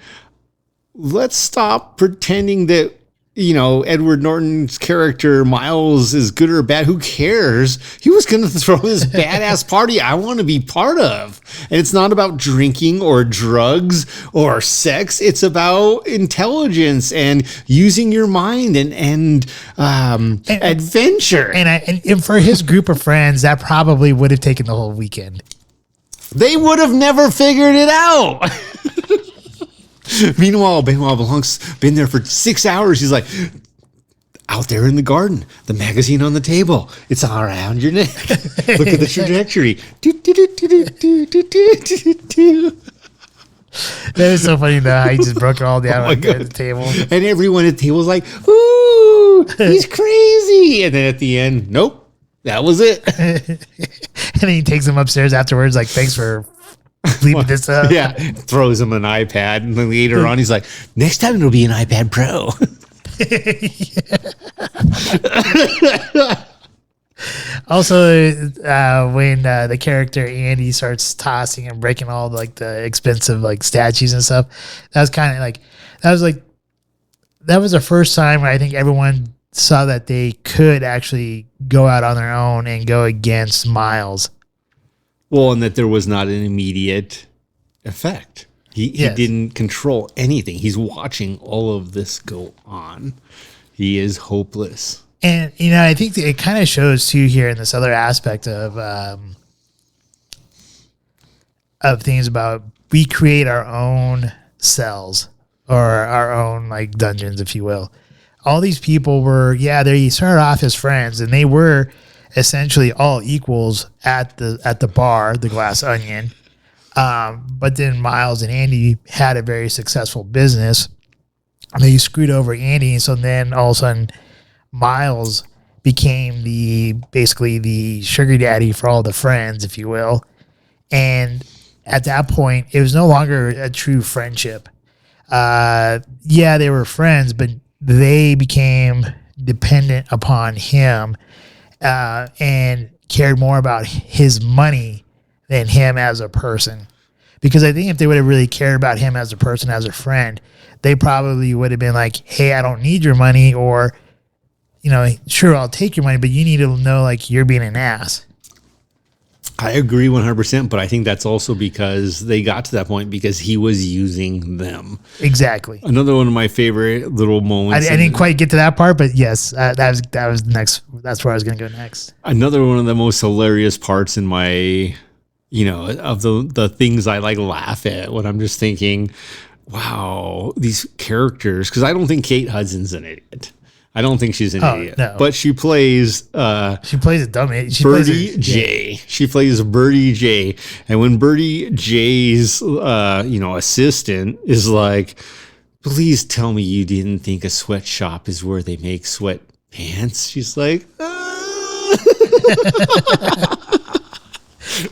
let's stop pretending that, Edward Norton's character, Miles, is good or bad. Who cares? He was going to throw this badass party I want to be part of. And it's not about drinking or drugs or sex. It's about intelligence and using your mind and adventure. And for his group of friends, that probably would have taken the whole weekend. They would have never figured it out. Meanwhile, Benoit Blanc's been there for 6 hours. He's like, out there in the garden, the magazine on the table. It's all around your neck. Look at the trajectory. That is so funny though, how he just broke it all down at the table. And everyone at the table was like, ooh, he's crazy. And then at the end, nope, that was it. And then he takes him upstairs afterwards, like, thanks for leaving this up. Yeah, throws him an iPad, and then later on he's like, next time it'll be an iPad Pro. Also, when the character Andy starts tossing and breaking all like the expensive like statues and stuff, that was kind of like that was the first time where I think everyone saw that they could actually go out on their own and go against Miles. Well, and that there was not an immediate effect. He didn't control anything. He's watching all of this go on. He is hopeless. And, I think it kind of shows too here in this other aspect of things about we create our own cells or our own like dungeons, if you will. All these people were, they started off as friends, and they were essentially all equals at the bar, the Glass Onion. But then Miles and Andy had a very successful business. They screwed over Andy, and so then all of a sudden, Miles became basically the sugar daddy for all the friends, if you will. And at that point, it was no longer a true friendship. Yeah, they were friends, but they became dependent upon him and cared more about his money than him as a person. Because I think if they would have really cared about him as a person, as a friend, they probably would have been like, hey, I don't need your money, or, sure, I'll take your money, but you need to know, like, you're being an ass. I agree 100%, but I think that's also because they got to that point because he was using them. Exactly. Another one of my favorite little moments. I didn't quite get to that part, but yes, that was next. That's where I was going to go next. Another one of the most hilarious parts in my, of the things I like laugh at when I'm just thinking, wow, these characters, because I don't think Kate Hudson's an idiot. I don't think she's an idiot. No. But she plays a dumb idiot. Birdie J. Yeah. She plays Birdie J. And when Birdie J's assistant is like, please tell me you didn't think a sweatshop is where they make sweatpants. She's like,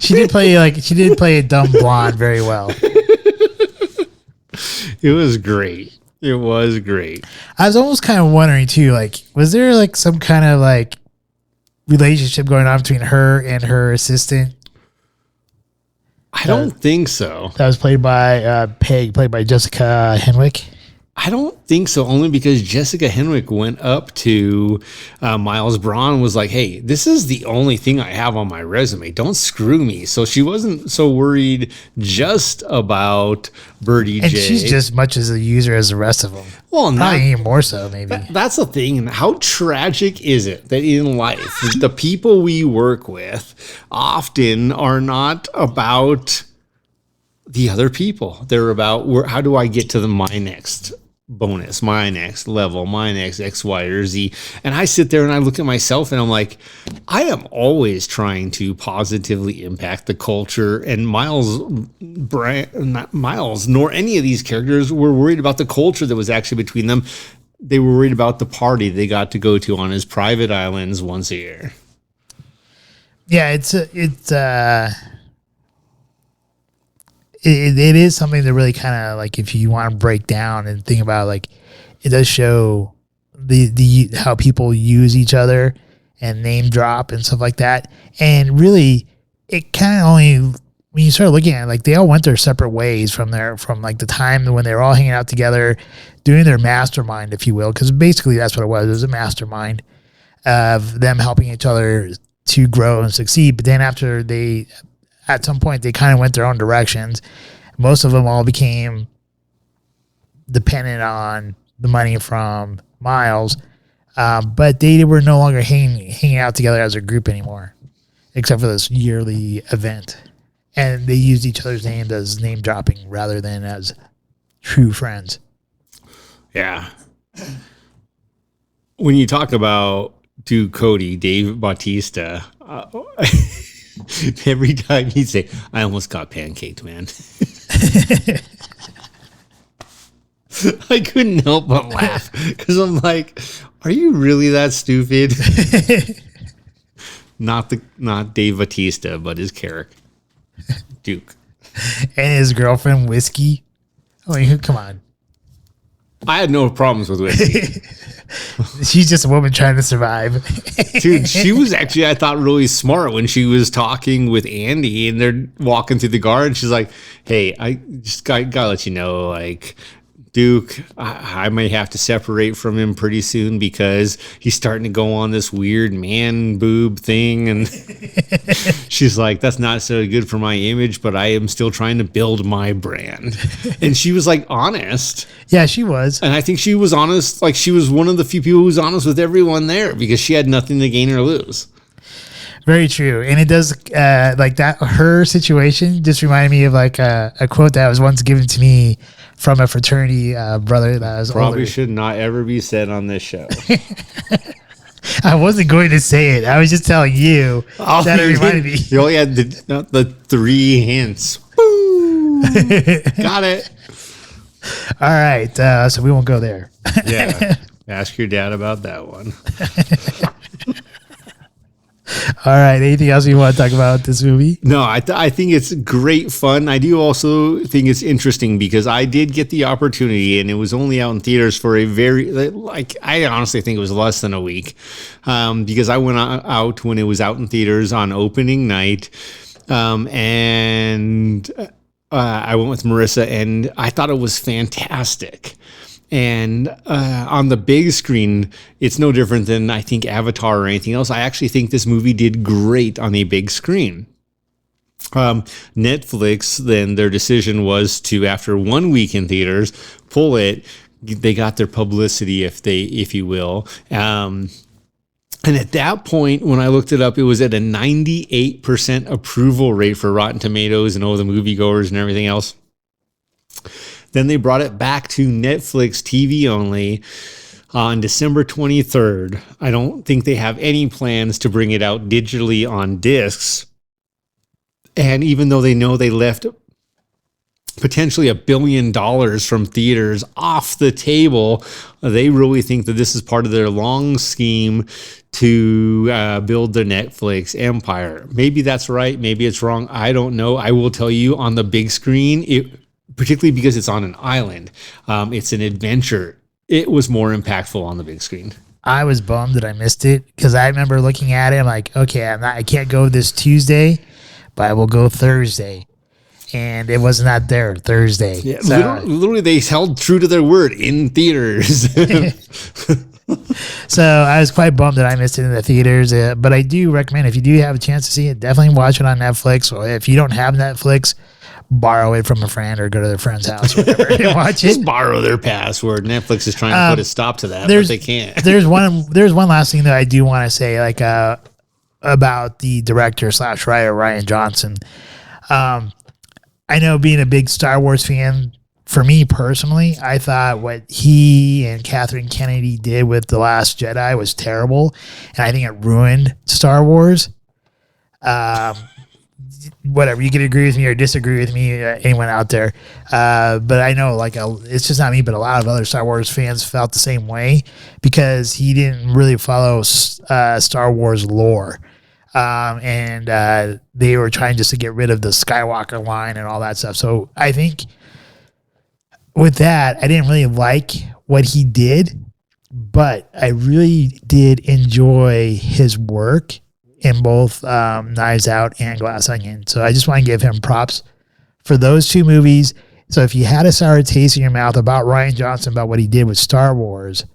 She did play a dumb blonde very well. It was great. It was great. I was almost kind of wondering too, like, was there like some kind of like relationship going on between her and her assistant? I don't think so. That was played by Peg, played by Jessica Henwick. I don't think so, only because Jessica Henwick went up to Miles Braun and was like, hey, this is the only thing I have on my resume. Don't screw me. So she wasn't so worried just about Birdie J. And she's just much as a user as the rest of them. Well, probably even more so, maybe. That's the thing. How tragic is it that in life, the people we work with often are not about the other people. They're about, how do I get to my next bonus, my next level, my next X, Y, or Z. And I sit there and I look at myself and I'm like, I am always trying to positively impact the culture. And not Miles, nor any of these characters were worried about the culture that was actually between them. They were worried about the party they got to go to on his private islands once a year. Yeah, it is something that really kind of, like, if you want to break down and think about, like, it does show the how people use each other and name drop and stuff like that. And really, it kind of only, when you start looking at it, like, they all went their separate ways from like the time when they were all hanging out together, doing their mastermind, if you will, because basically that's what it was. It was a mastermind of them helping each other to grow and succeed. But then at some point, they kind of went their own directions. Most of them all became dependent on the money from Miles, but they were no longer hanging out together as a group anymore, except for this yearly event. And they used each other's names as name dropping rather than as true friends. Yeah. When you talk about Duke Cody, Dave Bautista, every time he'd say, I almost got pancaked, man. I couldn't help but laugh because I'm like, are you really that stupid? Not Dave Bautista, but his character, Duke. And his girlfriend, Whiskey. I mean, come on. I had no problems with Whiskey. She's just a woman trying to survive. Dude, she was actually, I thought, really smart when she was talking with Andy and they're walking through the garden. She's like, hey, I just gotta let you know, like, Duke, I may have to separate from him pretty soon because he's starting to go on this weird man boob thing. And she's like, that's not so good for my image, but I am still trying to build my brand. And she was like honest. Yeah, she was. And I think she was honest. Like, she was one of the few people who was honest with everyone there because she had nothing to gain or lose. Very true. And it does, like, that, her situation just reminded me of like a quote that was once given to me from a fraternity brother that was probably older. Should not ever be said on this show. I wasn't going to say it. I was just telling you that it reminded me. You only had the 3 hints. Boom. Got it. All right. So we won't go there. Yeah. Ask your dad about that one. All right. Anything else you want to talk about this movie? No, I think it's great fun. I do also think it's interesting because I did get the opportunity, and it was only out in theaters for a I honestly think it was less than a week, because I went out when it was out in theaters on opening night, and I went with Marissa, and I thought it was fantastic. And on the big screen, it's no different than, I think, Avatar or anything else. I actually think this movie did great on a big screen. Netflix, then their decision was to, after 1 week in theaters, pull it. They got their publicity, if you will. And at that point, when I looked it up, it was at a 98% approval rate for Rotten Tomatoes and all the moviegoers and everything else. Then they brought it back to Netflix TV only on December 23rd. I don't think they have any plans to bring it out digitally on discs. And even though they know they left potentially $1 billion from theaters off the table, they really think that this is part of their long scheme to build the Netflix empire. Maybe that's right. Maybe it's wrong. I don't know. I will tell you, on the big screen, particularly because it's on an island, it's an adventure. It was more impactful on the big screen. I was bummed that I missed it because I remember looking at it. I'm like, okay, I can't go this Tuesday, but I will go Thursday. And it was not there Thursday. Yeah, so, literally, they held true to their word in theaters. So I was quite bummed that I missed it in the theaters. But I do recommend, if you do have a chance to see it, definitely watch it on Netflix. Or if you don't have Netflix, borrow it from a friend or go to their friend's house or whatever and watch it. Just borrow their password. Netflix is trying to put a stop to that, but they can't. There's one last thing that I do want to say, about the director / writer Rian Johnson. I know, being a big Star Wars fan, for me personally, I thought what he and Catherine Kennedy did with The Last Jedi was terrible, and I think it ruined Star Wars. Whatever, you can agree with me or disagree with me, anyone out there. But I know, it's just not me, but a lot of other Star Wars fans felt the same way because he didn't really follow Star Wars lore. And they were trying just to get rid of the Skywalker line and all that stuff. So I think with that, I didn't really like what he did, but I really did enjoy his work in both Knives Out and Glass Onion. So I just want to give him props for those two movies. So if you had a sour taste in your mouth about Rian Johnson, about what he did with Star Wars,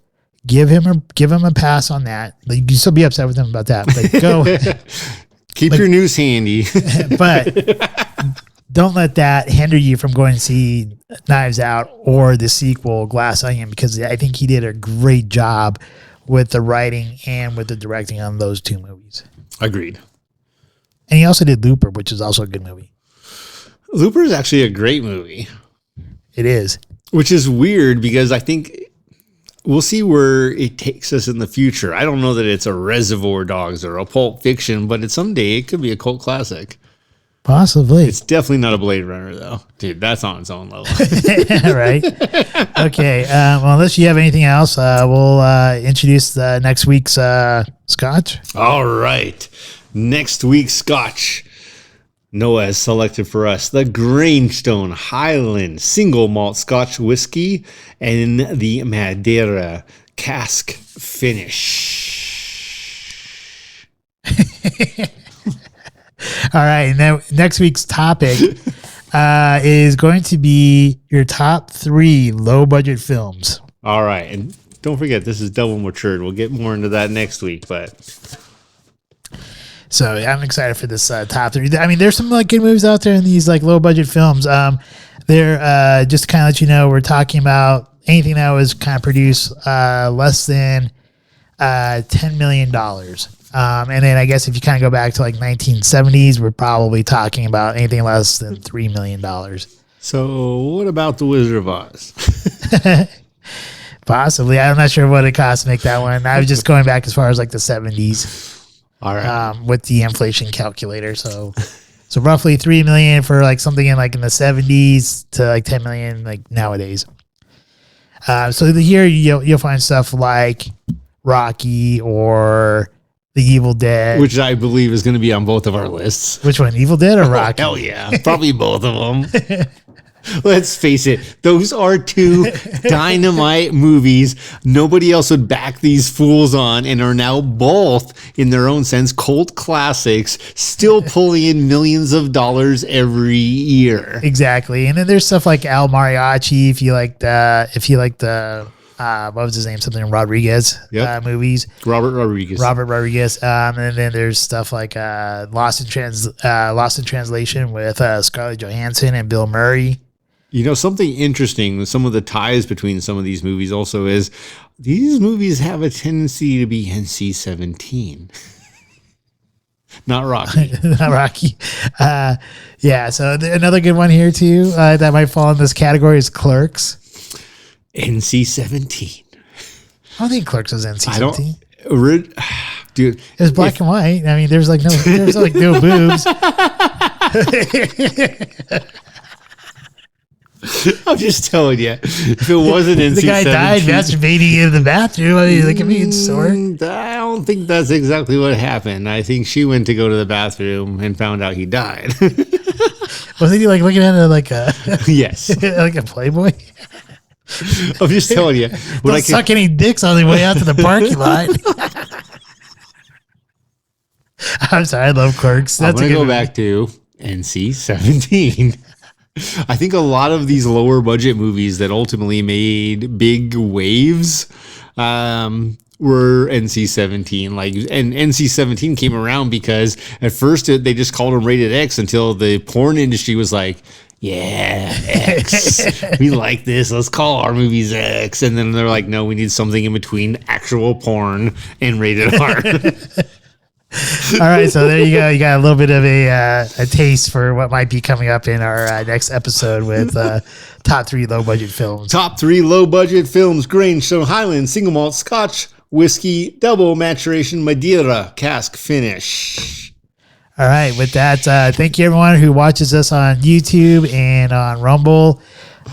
give him a pass on that. You can still be upset with him about that, but go. Keep your news handy. But don't let that hinder you from going to see Knives Out or the sequel, Glass Onion, because I think he did a great job with the writing and with the directing on those two movies. Agreed. And he also did Looper, which is also a good movie. Looper is actually a great movie. It is. Which is weird because I think we'll see where it takes us in the future. I don't know that it's a Reservoir Dogs or a Pulp Fiction, but someday it could be a cult classic. Possibly. It's definitely not a Blade Runner, though. Dude, that's on its own level. Right? Okay. Well, unless you have anything else, we'll introduce next week's Scotch. All right. Next week's Scotch. Noah has selected for us the Grangestone Highland Single Malt Scotch Whiskey and the Madeira Cask Finish. All right. Now, next week's topic is going to be your top 3 low-budget films. All right. And don't forget, this is double matured. We'll get more into that next week, but... So I'm excited for this top 3. I mean, there's some good movies out there in these low-budget films. They're just to kind of let you know, we're talking about anything that was kind of produced less than $10 million. And then I guess if you kind of go back to 1970s, we're probably talking about anything less than $3 million. So what about The Wizard of Oz? Possibly. I'm not sure what it costs to make that one. I was just going back as far as like the 70s. All right. With the inflation calculator. So roughly 3 million for like something in the 70s to like 10 million like nowadays. So here you'll find stuff like Rocky or The Evil Dead, Which I believe is going to be on both of our lists. Which one, Evil Dead or Rocky? Hell yeah. Probably both of them. Let's face it, those are two dynamite movies nobody else would back these fools on, and are now both, in their own sense, cult classics, still pulling in millions of dollars every year. Exactly. And then there's stuff like Al Mariachi, if you like the what was his name? Something Rodriguez movies. Robert Rodriguez. And then there's stuff like Lost in Translation with Scarlett Johansson and Bill Murray. You know, something interesting, some of the ties between some of these movies also is these movies have a tendency to be NC-17. Not Rocky. Not Rocky. Yeah, so another good one here too that might fall in this category is Clerks. NC-17. I don't think Clerks was NC-17. Dude, it was black and white. I mean, there's no boobs. I'm just telling you, if it wasn't NC-17, the guy died masturbating in the bathroom. I mean, like, I don't think that's exactly what happened. I think she went to go to the bathroom and found out he died. Wasn't he like looking at it like a yes, like a Playboy? I'm just telling you. Don't suck any dicks on the way out to the parking lot. I'm sorry, I love Clerks. I'm going to go back to NC-17. I think a lot of these lower budget movies that ultimately made big waves were NC-17. And NC-17 came around because at first they just called them rated X until the porn industry was like, yeah, X. We like this. Let's call our movies X. And then they're like, no, we need something in between actual porn and rated R. All right, so there you go. You got a little bit of a taste for what might be coming up in our next episode with top 3 low budget films. Top 3 low budget films: Grange, Highland, single malt, Scotch, whiskey, double maturation, Madeira, cask finish. All right, with that, thank you everyone who watches us on YouTube and on Rumble.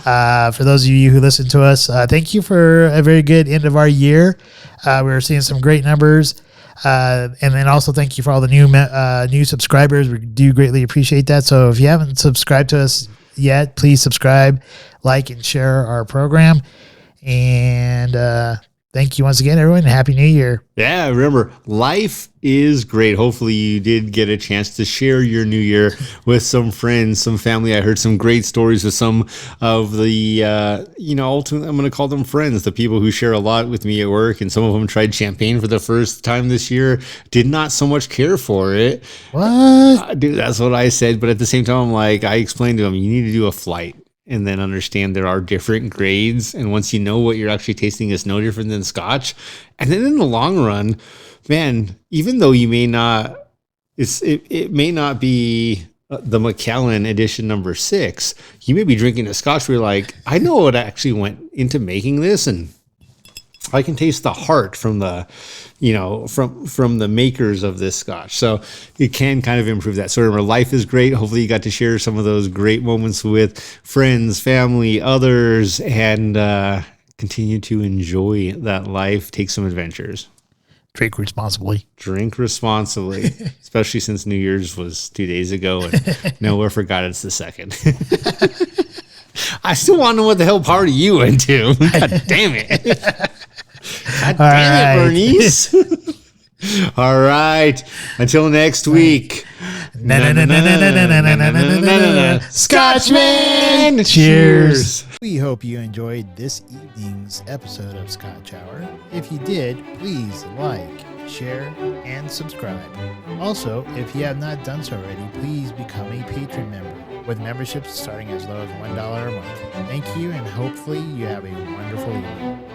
For those of you who listen to us, thank you for a very good end of our year. We're seeing some great numbers. And then also thank you for all the new subscribers. We do greatly appreciate that. So if you haven't subscribed to us yet, please subscribe, like, and share our program. And thank you once again, everyone. Happy New Year. Yeah, remember, life is great. Hopefully you did get a chance to share your New Year with some friends, some family. I heard some great stories with some of the, ultimately I'm going to call them friends, the people who share a lot with me at work. And some of them tried champagne for the first time this year, did not so much care for it. What? Dude, that's what I said. But at the same time, I'm like, I explained to them, you need to do a flight. And then understand there are different grades. And once you know what you're actually tasting is no different than Scotch. And then in the long run, man, even though you may not, it may not be the Macallan edition number 6, you may be drinking a Scotch where you're like, I know what actually went into making this. And I can taste the heart from the, from the makers of this Scotch. So it can kind of improve that. So remember, life is great. Hopefully you got to share some of those great moments with friends, family, others, and continue to enjoy that life. Take some adventures. Drink responsibly. Drink responsibly, especially since New Year's was 2 days ago and nowhere forgot it's the 2nd. I still want to know what the hell party you went to. God damn it. God damn it, Bernice. All right. Until next week. Scotchman! Cheers. We hope you enjoyed this evening's episode of Scotch Hour. If you did, please like, share, and subscribe. Also, if you have not done so already, please become a Patron member, with memberships starting as low as $1 a month. Thank you, and hopefully you have a wonderful evening.